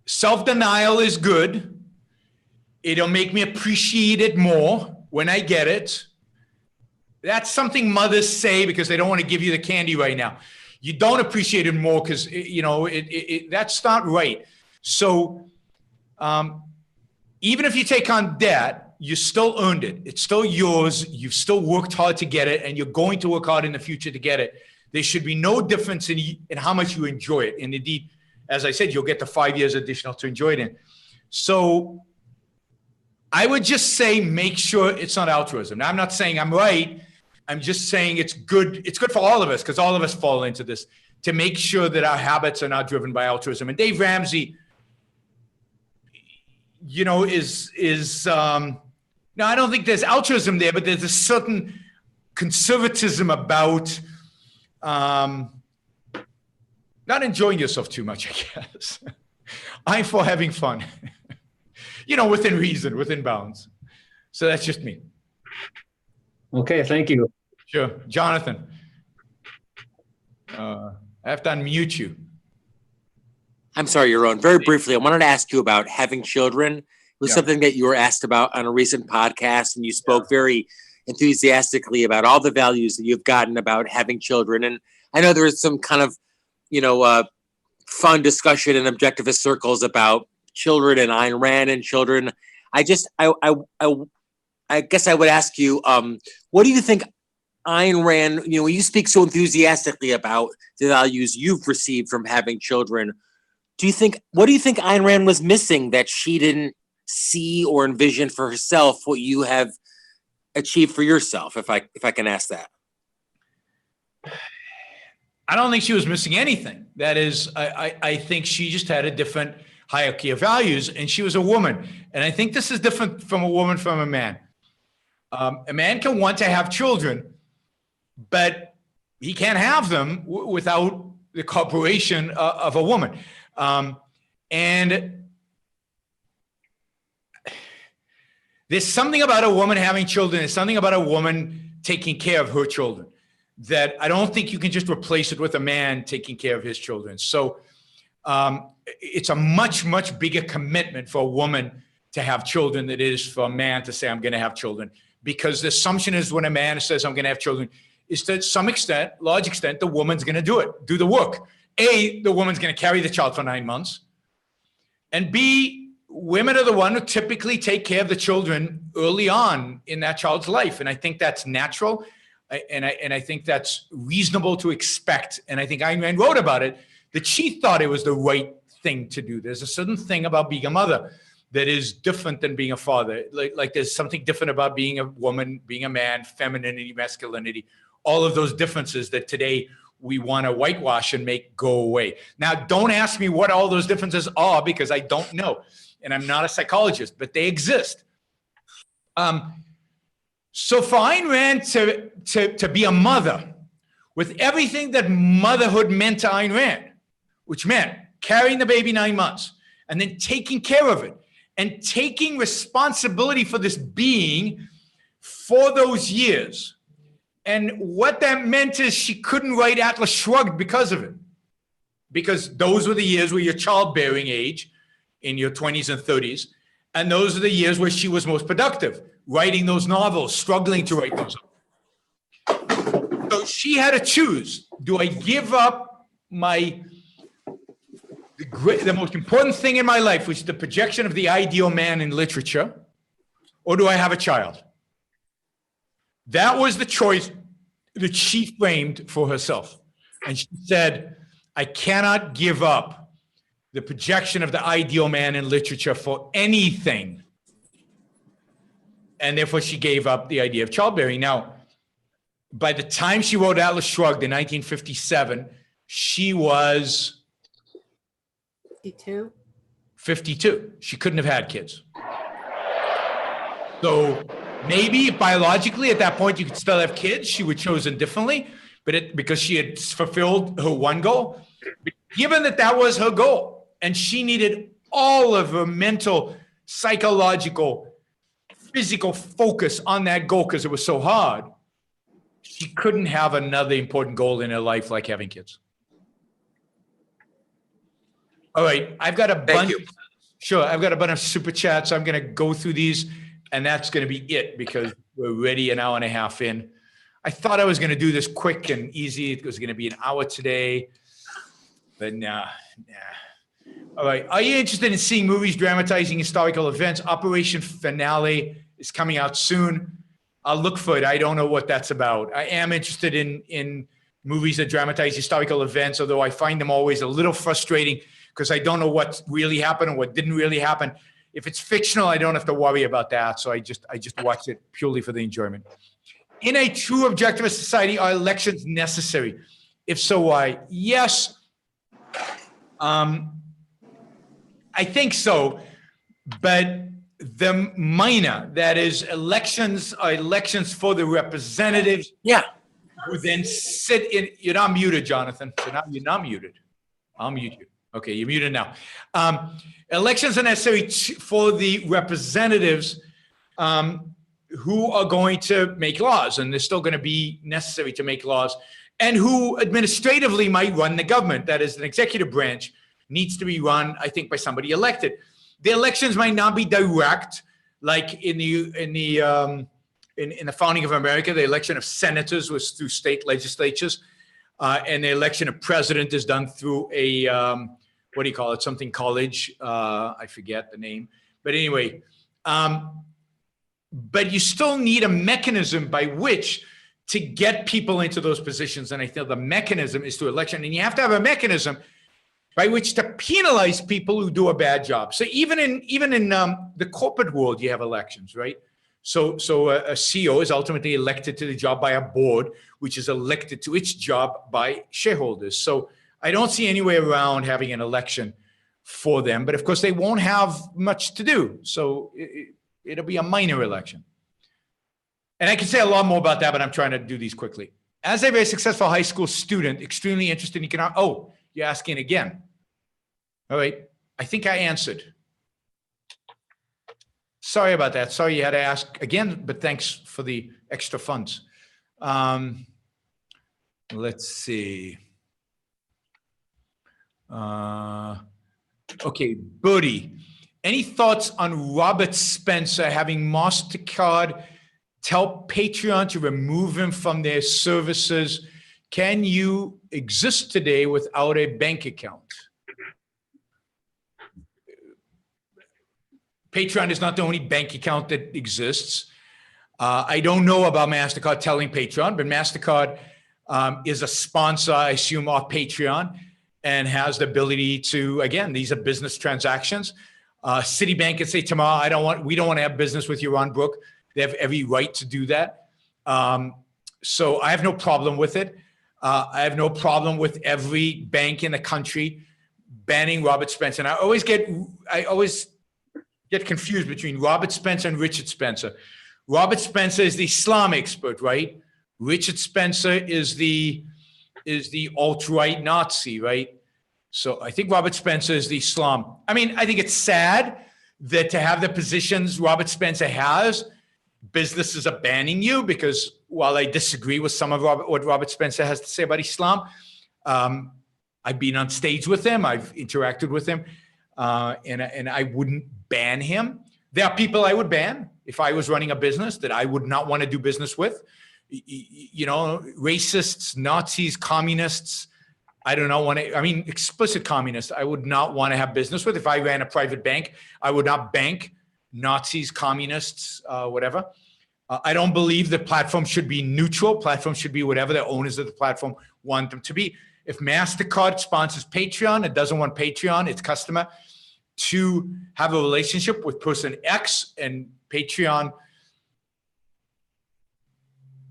Self-denial is good. It'll make me appreciate it more when I get it. That's something mothers say because they don't want to give you the candy right now. You don't appreciate it more because, you know, that's not right. So even if you take on debt, you still earned it. It's still yours. You've still worked hard to get it, and you're going to work hard in the future to get it. There should be no difference in how much you enjoy it. And indeed, as I said, you'll get the 5 years additional to enjoy it in. So I would just say, make sure it's not altruism. Now, I'm not saying I'm right. I'm just saying it's good. It's good for all of us because all of us fall into this, to make sure that our habits are not driven by altruism. And Dave Ramsey, you know, now I don't think there's altruism there, but there's a certain conservatism about not enjoying yourself too much, I guess. I'm for having fun, you know, within reason, within bounds. So that's just me. Okay, thank you. Sure. Jonathan, I have to unmute you. I'm sorry, Yaron. Very briefly, I wanted to ask you about having children. It was something that you were asked about on a recent podcast, and you spoke very enthusiastically about all the values that you've gotten about having children. And I know there was some kind of, you know, fun discussion in objectivist circles about children and Ayn Rand and children. I guess I would ask you, what do you think Ayn Rand, you know, when you speak so enthusiastically about the values you've received from having children, what do you think Ayn Rand was missing that she didn't see or envision for herself what you have achieved for yourself, if I can ask that? I don't think she was missing anything. That is, I think she just had a different hierarchy of values, and she was a woman. And I think this is different from a woman from a man. A man can want to have children, but he can't have them without the cooperation of a woman. And there's something about a woman having children. There's something about a woman taking care of her children, that I don't think you can just replace it with a man taking care of his children. So it's a much, much bigger commitment for a woman to have children than it is for a man to say, I'm going to have children. Because the assumption is when a man says, I'm going to have children, is to some extent, large extent, the woman's going to do the work. A, the woman's going to carry the child for 9 months. And B, women are the one who typically take care of the children early on in that child's life. And I think that's natural. And I think that's reasonable to expect. And I think Ayn Rand wrote about it, that she thought it was the right thing to do. There's a certain thing about being a mother that is different than being a father. Like there's something different about being a woman, being a man, femininity, masculinity, all of those differences that today we want to whitewash and make go away. Now, don't ask me what all those differences are, because I don't know. And I'm not a psychologist, but they exist. So for Ayn Rand to be a mother with everything that motherhood meant to Ayn Rand, which meant carrying the baby 9 months and then taking care of it and taking responsibility for this being for those years. And what that meant is she couldn't write Atlas Shrugged because of it. Because those were the years where you're childbearing age in your 20s and 30s. And those are the years where she was most productive, writing those novels, struggling to write those. So she had to choose. Do I give up the most important thing in my life, which is the projection of the ideal man in literature, or do I have a child? That was the choice that she framed for herself. And she said, I cannot give up the projection of the ideal man in literature for anything. And therefore she gave up the idea of childbearing. Now, by the time she wrote Atlas Shrugged in 1957, she was 52. She couldn't have had kids. So maybe biologically at that point you could still have kids. She would have chosen differently, but because she had fulfilled her one goal. But given that that was her goal, and she needed all of her mental, psychological, physical focus on that goal because it was so hard, she couldn't have another important goal in her life like having kids. All right, I've got a bunch. Sure, I've got a bunch of super chats. I'm going to go through these, and that's going to be it because we're already an hour and a half in. I thought I was going to do this quick and easy. It was going to be an hour today, but nah. All right, are you interested in seeing movies dramatizing historical events? Operation Finale is coming out soon. I'll look for it. I don't know what that's about. I am interested in movies that dramatize historical events, although I find them always a little frustrating because I don't know what really happened and what didn't really happen. If it's fictional, I don't have to worry about that. So I just watch it purely for the enjoyment. In a true objectivist society, are elections necessary? If so, why? Yes. I think so, but the minor, that is elections are elections for the representatives. Yeah. Who then sit in, you're not muted, Jonathan. You're not muted. I'll mute you. Okay, you're muted now. Elections are necessary for the representatives who are going to make laws, and they're still going to be necessary to make laws, and who administratively might run the government. That is, an executive branch needs to be run, I think, by somebody elected. The elections might not be direct, like in the founding of America. The election of senators was through state legislatures, and the election of president is done through a what do you call it? Something college. I forget the name, but anyway. But you still need a mechanism by which to get people into those positions, and I feel the mechanism is through election, and you have to have a mechanism by which to penalize people who do a bad job. So even in the corporate world, you have elections, right? So a CEO is ultimately elected to the job by a board, which is elected to its job by shareholders. So I don't see any way around having an election for them, but of course they won't have much to do. So it'll be a minor election. And I can say a lot more about that, but I'm trying to do these quickly. As a very successful high school student, extremely interested in economics. Oh, you're asking again. All right. I think I answered. Sorry about that. Sorry you had to ask again, but thanks for the extra funds. Let's see. Okay, Birdie. Any thoughts on Robert Spencer having MasterCard tell Patreon to remove him from their services? Can you exist today without a bank account? Patreon is not the only bank account that exists. I don't know about MasterCard telling Patreon, but MasterCard is a sponsor, I assume, of Patreon and has the ability to, again, these are business transactions. Citibank can say tomorrow, we don't want to have business with Yaron Brook. They have every right to do that. So I have no problem with it. I have no problem with every bank in the country banning Robert Spencer. And I always get confused between Robert Spencer and Richard Spencer. Robert Spencer is the Islam expert, right? Richard Spencer is the alt-right Nazi, right? So I think Robert Spencer is the Islam. I mean, I think it's sad that to have the positions Robert Spencer has, businesses are banning you, because while I disagree with some of what Robert Spencer has to say about Islam, I've been on stage with him, I've interacted with him, and I wouldn't ban him. There are people I would ban if I was running a business that I would not want to do business with. You know, racists, Nazis, communists, I do not want to, I mean, explicit communists, I would not want to have business with. If I ran a private bank, I would not bank Nazis, communists, whatever. I don't believe the platform should be neutral. Platform should be whatever the owners of the platform want them to be. If MasterCard sponsors Patreon, it doesn't want Patreon, its customer, to have a relationship with person X, and Patreon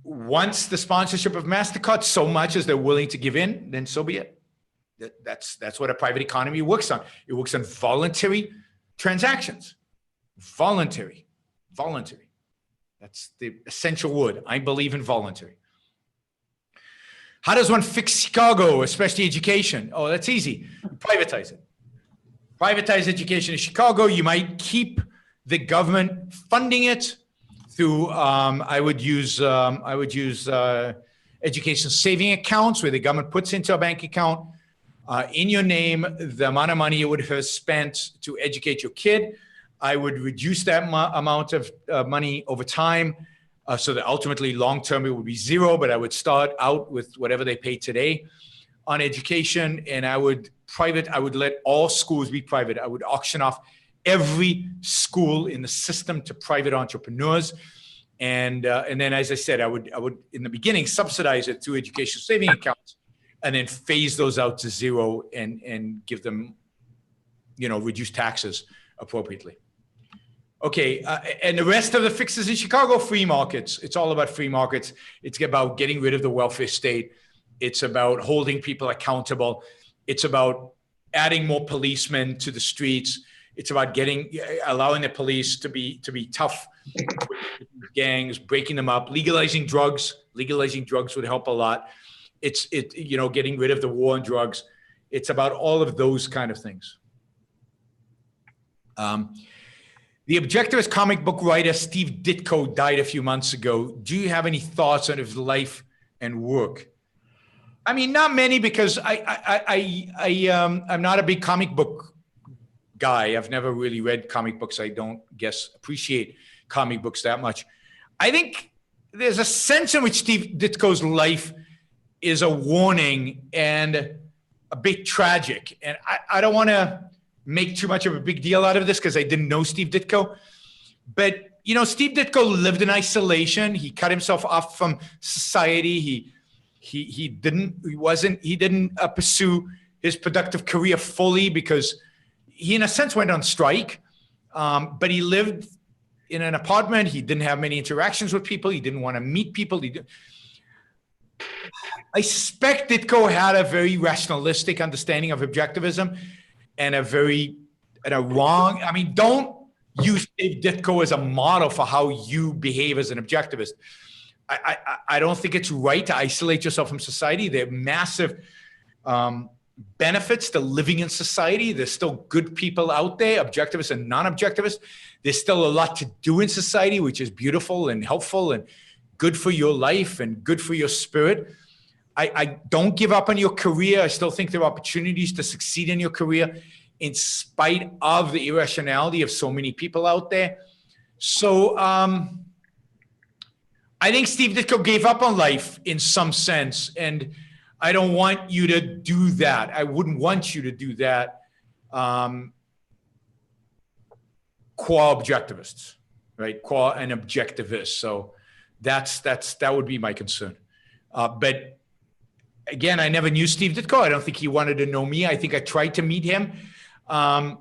wants the sponsorship of MasterCard so much as they're willing to give in, then so be it. That's what a private economy works on. It works on voluntary transactions. Voluntary. That's the essential word. I believe in voluntary. How does one fix Chicago, especially education? Oh, that's easy. Privatize it. Privatize education in Chicago. You might keep the government funding it through, I would use education saving accounts where the government puts into a bank account in your name the amount of money you would have spent to educate your kid. I would reduce that amount of money over time so that ultimately long-term it would be zero, but I would start out with whatever they pay today on education, and I would let all schools be private. I would auction off every school in the system to private entrepreneurs. And then, as I said, I would in the beginning subsidize it through education saving accounts, and then phase those out to zero and give them, reduce taxes appropriately. Okay, and the rest of the fixes in Chicago, free markets. It's all about free markets. It's about getting rid of the welfare state. It's about holding people accountable. It's about adding more policemen to the streets. It's about allowing the police to be tough with gangs, breaking them up, legalizing drugs. Legalizing drugs would help a lot. It's getting rid of the war on drugs. It's about all of those kind of things. The objectivist comic book writer Steve Ditko died a few months ago. Do you have any thoughts on his life and work? I mean, not many, because I'm not a big comic book guy. I've never really read comic books. I don't appreciate comic books that much. I think there's a sense in which Steve Ditko's life is a warning and a bit tragic. And I don't want to make too much of a big deal out of this because I didn't know Steve Ditko. But, Steve Ditko lived in isolation. He cut himself off from society. He didn't pursue his productive career fully because he, in a sense, went on strike. But he lived in an apartment. He didn't have many interactions with people. He didn't want to meet people. I suspect Ditko had a very rationalistic understanding of objectivism and don't use Steve Ditko as a model for how you behave as an objectivist. I don't think it's right to isolate yourself from society. There are massive benefits to living in society. There's still good people out there, objectivists and non-objectivists. There's still a lot to do in society, which is beautiful and helpful, and good for your life and good for your spirit. I don't give up on your career. I still think there are opportunities to succeed in your career in spite of the irrationality of so many people out there. So I think Steve Ditko gave up on life in some sense, and I don't want you to do that. I wouldn't want you to do that. Qua objectivists, right? Qua an objectivist. So that would be my concern. But again, I never knew Steve Ditko. I don't think he wanted to know me. I think I tried to meet him. But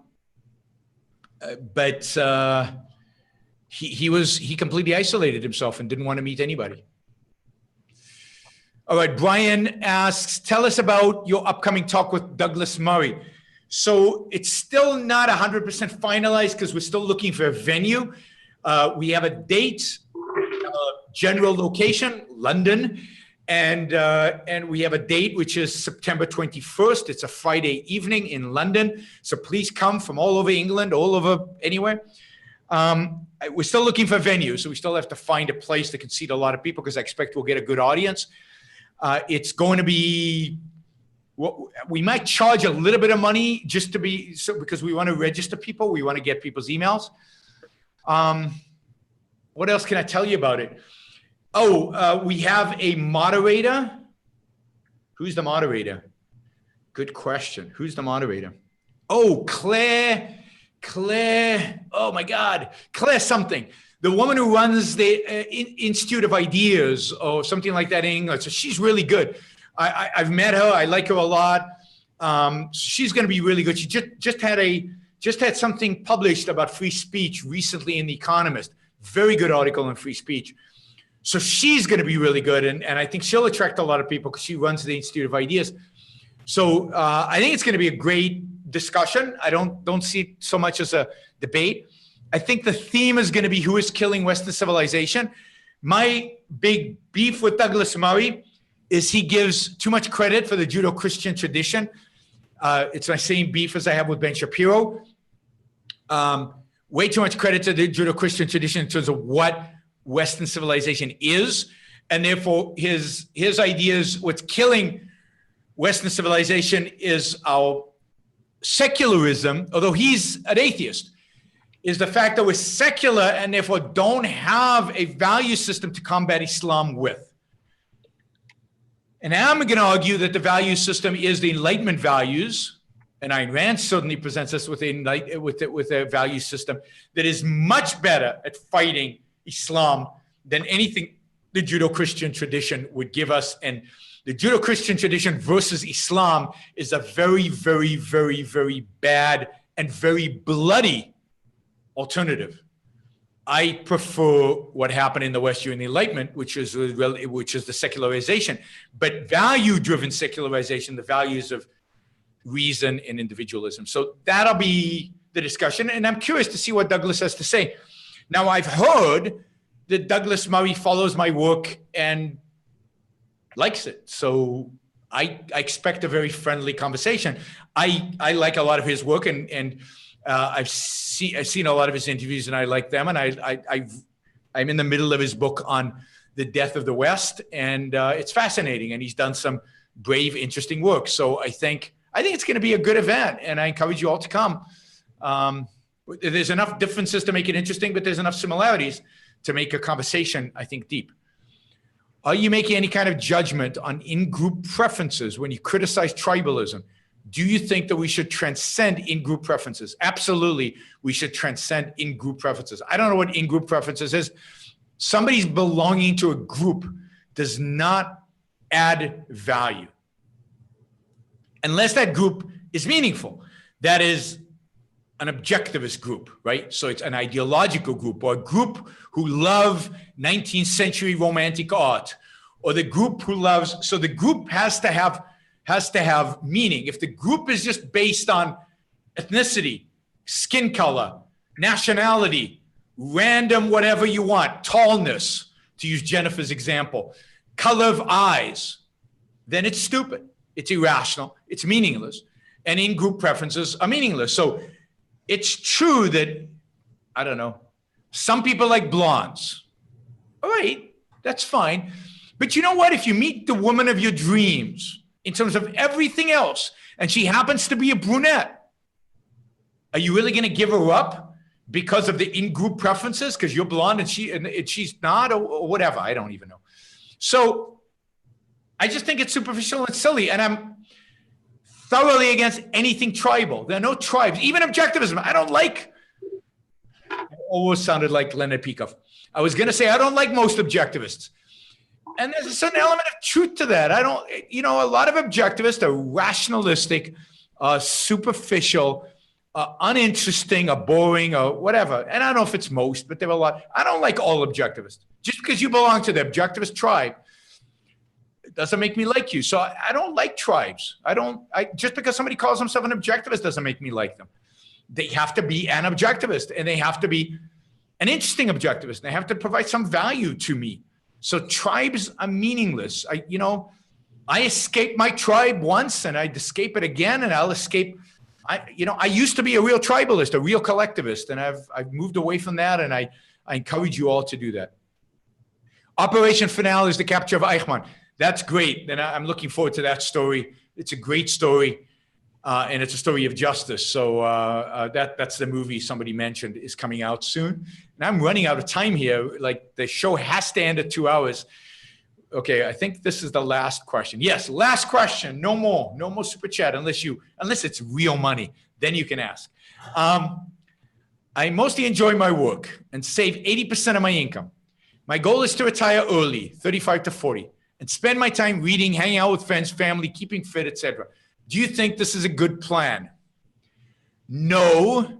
he completely isolated himself and didn't want to meet anybody. All right, Brian asks, tell us about your upcoming talk with Douglas Murray. So it's still not 100% finalized because we're still looking for a venue. We have a date, general location, London. And we have a date, which is September 21st. It's a Friday evening in London. So please come from all over England, all over anywhere. We're still looking for venues. So we still have to find a place that can seat a lot of people because I expect we'll get a good audience. It's going to be, we might charge a little bit of money just to be, so because we want to register people. We want to get people's emails. What else can I tell you about it? Oh, we have a moderator. Who's the moderator? Good question. Who's the moderator? Oh, Claire. Oh my God. Claire something. The woman who runs the Institute of Ideas or something like that in England. So she's really good. I've met her. I like her a lot. She's going to be really good. She just had something published about free speech recently in The Economist. Very good article on free speech. So she's going to be really good, and I think she'll attract a lot of people because she runs the Institute of Ideas. So I think it's going to be a great discussion. I don't see it so much as a debate. I think the theme is going to be who is killing Western civilization. My big beef with Douglas Murray is he gives too much credit for the Judeo-Christian tradition. It's my same beef as I have with Ben Shapiro. Way too much credit to the Judeo-Christian tradition in terms of what Western civilization is, and therefore his ideas, what's killing Western civilization is our secularism, although he's an atheist, is the fact that we're secular and therefore don't have a value system to combat Islam with. And I'm going to argue that the value system is the Enlightenment values, and Ayn Rand certainly presents us with a value system that is much better at fighting Islam than anything the Judeo-Christian tradition would give us. And the Judeo-Christian tradition versus Islam is a very, very, very, very bad and very bloody alternative. I prefer what happened in the West during the Enlightenment, which is the secularization, but value-driven secularization, the values of reason and individualism. So that'll be the discussion, and I'm curious to see what Douglas has to say. Now, I've heard that Douglas Murray follows my work and likes it. So I expect a very friendly conversation. I like a lot of his work, and I've seen a lot of his interviews, and I like them. And I'm in the middle of his book on the death of the West, and it's fascinating. And he's done some brave, interesting work. So I think it's going to be a good event, and I encourage you all to come. There's enough differences to make it interesting, but there's enough similarities to make a conversation, I think, deep. Are you making any kind of judgment on in-group preferences when you criticize tribalism? Do you think that we should transcend in-group preferences? Absolutely, we should transcend in-group preferences. I don't know what in-group preferences is. Somebody's belonging to a group does not add value unless that group is meaningful. That is an objectivist group, right? So it's an ideological group, or a group who love 19th century romantic art, or the group who loves, so the group has to have meaning. If the group is just based on ethnicity, skin color, nationality, random whatever you want, tallness, to use Jennifer's example, color of eyes, then it's stupid, it's irrational, it's meaningless, and in-group preferences are meaningless. So it's true that, I don't know, some people like blondes. All right, That's fine. But you know what? If you meet the woman of your dreams in terms of everything else, and she happens to be a brunette, are you really going to give her up because of the in-group preferences? Because you're blonde and she's not, or whatever. I don't even know. So I just think it's superficial and silly. And I'm thoroughly against anything tribal. There are no tribes, even objectivism. I don't like, I almost sounded like Leonard Peikoff. I was going to say, I don't like most objectivists. And there's a certain element of truth to that. I don't, a lot of objectivists are rationalistic, superficial, uninteresting, or boring, or whatever. And I don't know if it's most, but there are a lot. I don't like all objectivists. Just because you belong to the objectivist tribe, it doesn't make me like you. So I don't like tribes. Just because somebody calls himself an objectivist doesn't make me like them. They have to be an objectivist, and they have to be an interesting objectivist. They have to provide some value to me. So tribes are meaningless. I escaped my tribe once, and I'd escape it again, and I'll escape. I used to be a real tribalist, a real collectivist, and I've moved away from that, and I encourage you all to do that. Operation Finale is the capture of Eichmann. That's great, and I'm looking forward to that story. It's a great story, and it's a story of justice. So that's the movie somebody mentioned is coming out soon. And I'm running out of time here. Like, the show has to end at 2 hours. Okay, I think this is the last question. Yes, last question. No more super chat unless it's real money. Then you can ask. I mostly enjoy my work and save 80% of my income. My goal is to retire early, 35 to 40, and spend my time reading, hanging out with friends, family, keeping fit, etc. Do you think this is a good plan? No.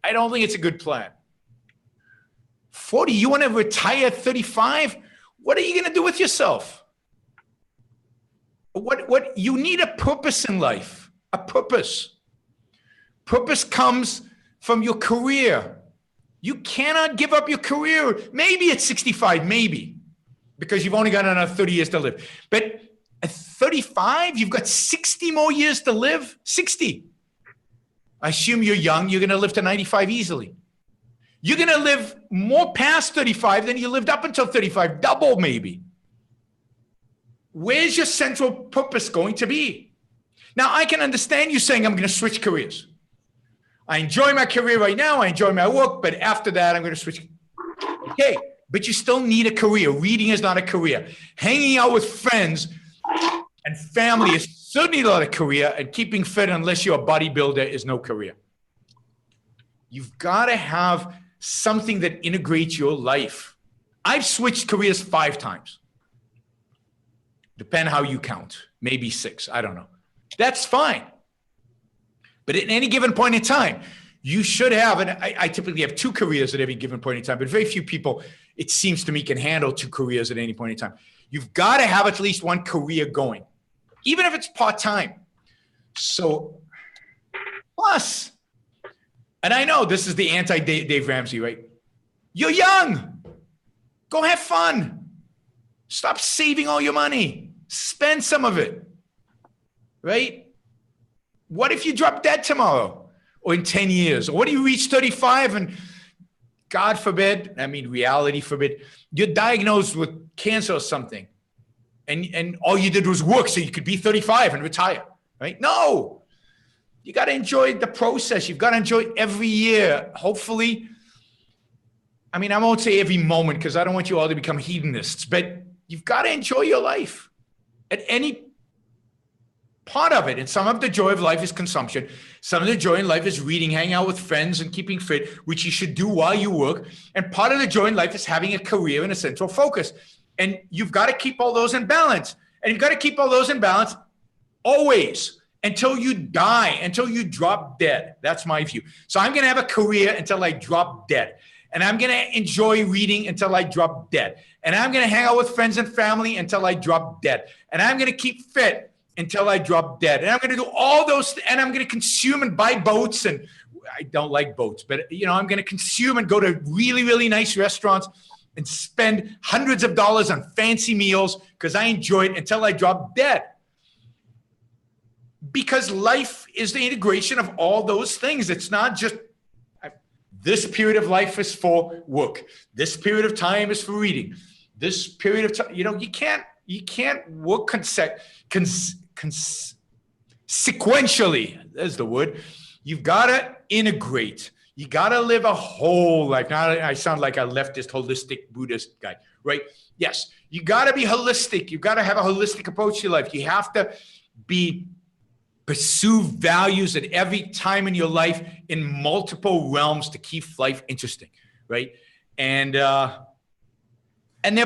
I don't think it's a good plan. 40, you want to retire at 35? What are you going to do with yourself? What you need a purpose in life, a purpose. Purpose comes from your career. You cannot give up your career. Maybe at 65, maybe, because you've only got another 30 years to live. But at 35, you've got 60 more years to live. 60. I assume you're young. You're going to live to 95 easily. You're going to live more past 35 than you lived up until 35, double maybe. Where's your central purpose going to be? Now, I can understand you saying, I'm going to switch careers. I enjoy my career right now. I enjoy my work, but after that, I'm going to switch. Okay, but you still need a career. Reading is not a career. Hanging out with friends and family is certainly not a career, and keeping fit, unless you're a bodybuilder, is no career. You've got to have something that integrates your life. I've switched careers 5 times. Depend how you count. Maybe 6. I don't know. That's fine. But at any given point in time, you should have, and I typically have 2 careers at every given point in time, but very few people, it seems to me, can handle 2 careers at any point in time. You've got to have at least one career going, even if it's part-time. So, plus, and I know this is the anti-Dave Ramsey, right? You're young. Go have fun. Stop saving all your money. Spend some of it, right? What if you drop dead tomorrow or in 10 years? Or what if you reach 35 and, God forbid, reality forbid, you're diagnosed with cancer or something, and all you did was work so you could be 35 and retire, right? No. You got to enjoy the process. You've got to enjoy every year. Hopefully, I won't say every moment, because I don't want you all to become hedonists, but you've got to enjoy your life at any part of it. And some of the joy of life is consumption. Some of the joy in life is reading, hanging out with friends, and keeping fit, which you should do while you work. And part of the joy in life is having a career and a central focus. And you've got to keep all those in balance. And you've got to keep all those in balance always, until you die, until you drop dead. That's my view. So I'm going to have a career until I drop dead. And I'm going to enjoy reading until I drop dead. And I'm going to hang out with friends and family until I drop dead. And I'm going to keep fit until I drop dead. And I'm going to do all those, and I'm going to consume and buy boats. And I don't like boats, but I'm going to consume and go to really, really nice restaurants and spend hundreds of dollars on fancy meals because I enjoy it until I drop dead. Because life is the integration of all those things. It's not just This period of life is for work. This period of time is for reading. This period of time, you can't work sequentially. There's the word. You've got to integrate. You got to live a whole life. Now I sound like a leftist, holistic Buddhist guy, right? Yes, you got to be holistic. You got to have a holistic approach to life. You have to pursue values at every time in your life in multiple realms to keep life interesting, right? And there are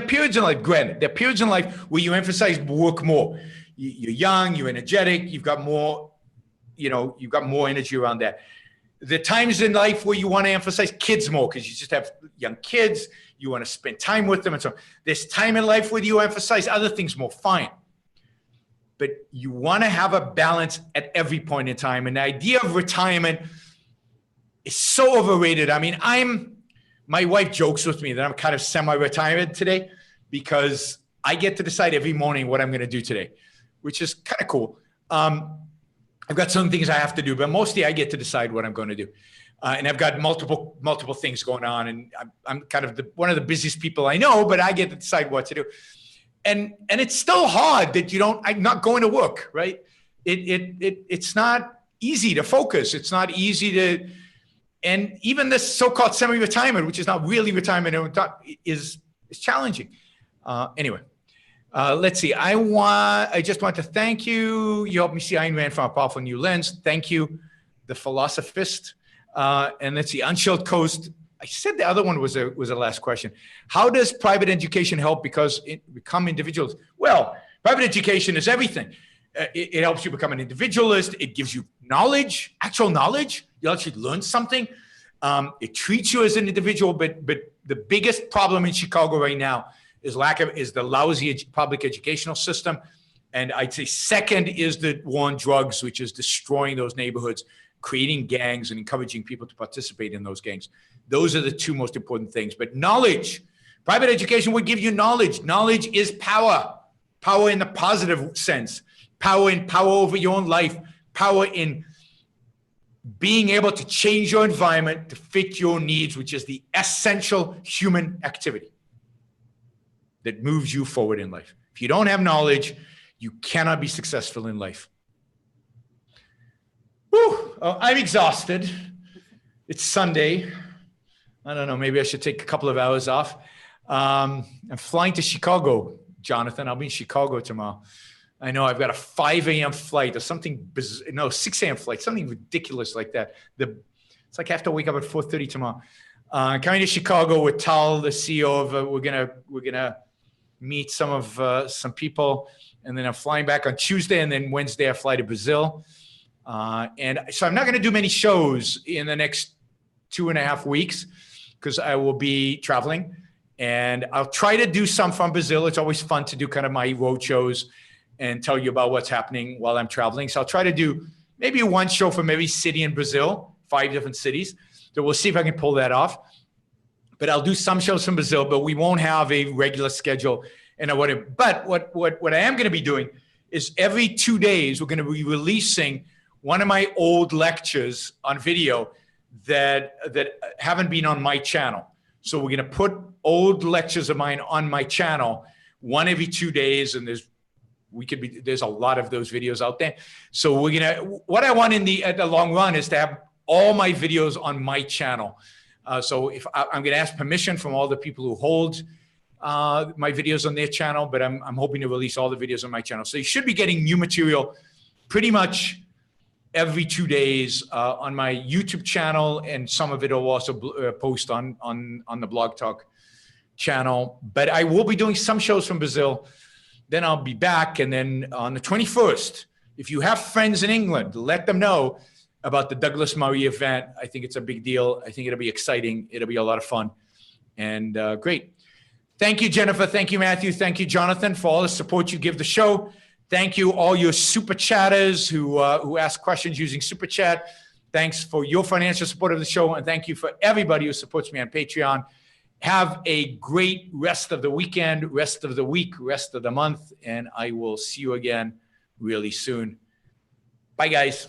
periods in life, granted, there are periods in life where you emphasize work more. You're young, you're energetic, you've got more energy around that. The times in life where you want to emphasize kids more because you just have young kids, you want to spend time with them and so on. There's time in life where you emphasize other things more, fine. But you want to have a balance at every point in time. And the idea of retirement is so overrated. I mean, my wife jokes with me that I'm kind of semi-retired today because I get to decide every morning what I'm going to do today, which is kind of cool. I've got some things I have to do, but mostly I get to decide what I'm going to do. And I've got multiple things going on, and I'm kind of one of the busiest people I know, but I get to decide what to do. And it's still hard that I'm not going to work, right? It's not easy to focus. It's not easy and even this so-called semi-retirement, which is not really retirement, is challenging. Anyway. Let's see. I just want to thank you. You helped me see Ayn Rand from a powerful new lens. Thank you, the philosophist. And let's see, Unshelled Coast. I said the other one was the last question. How does private education help become individuals? Well, private education is everything. It helps you become an individualist. It gives you knowledge, actual knowledge. You actually learn something. It treats you as an individual. But the biggest problem in Chicago right now is the lousy public educational system. And I'd say second is the war on drugs, which is destroying those neighborhoods, creating gangs and encouraging people to participate in those gangs. Those are the two most important things. But knowledge, private education would give you knowledge. Knowledge is power, power in the positive sense, power over your own life, power in being able to change your environment to fit your needs, which is the essential human activity that moves you forward in life. If you don't have knowledge, you cannot be successful in life. Whew, I'm exhausted. It's Sunday. I don't know, maybe I should take a couple of hours off. I'm flying to Chicago, Jonathan. I'll be in Chicago tomorrow. I know I've got a 5 a.m. flight or something, 6 a.m. flight, something ridiculous like that. It's like I have to wake up at 4:30 tomorrow. Coming to Chicago with Tal, the CEO of, we're gonna meet some people, and then I'm flying back on Tuesday, and then Wednesday I fly to Brazil. And so I'm not going to do many shows in the next 2.5 weeks because I will be traveling, and I'll try to do some from Brazil. It's always fun to do kind of my road shows and tell you about what's happening while I'm traveling. So I'll try to do maybe one show from every city in Brazil, 5 different cities. So we'll see if I can pull that off. But I'll do some shows from Brazil, but we won't have a regular schedule. But what I am going to be doing is every 2 days, we're going to be releasing one of my old lectures on video that haven't been on my channel. So we're going to put old lectures of mine on my channel, one every 2 days. And there's a lot of those videos out there. So what I want at the long run is to have all my videos on my channel. So if I'm going to ask permission from all the people who hold my videos on their channel, but I'm hoping to release all the videos on my channel. So you should be getting new material pretty much every 2 days on my YouTube channel, and some of it will also post on the Blog Talk channel. But I will be doing some shows from Brazil. Then I'll be back, and then on the 21st, if you have friends in England, let them know about the Douglas Murray event. I think it's a big deal. I think it'll be exciting. It'll be a lot of fun. And great. Thank you, Jennifer. Thank you, Matthew. Thank you, Jonathan, for all the support you give the show. Thank you, all your super chatters who ask questions using Super Chat. Thanks for your financial support of the show. And thank you for everybody who supports me on Patreon. Have a great rest of the weekend, rest of the week, rest of the month. And I will see you again really soon. Bye, guys.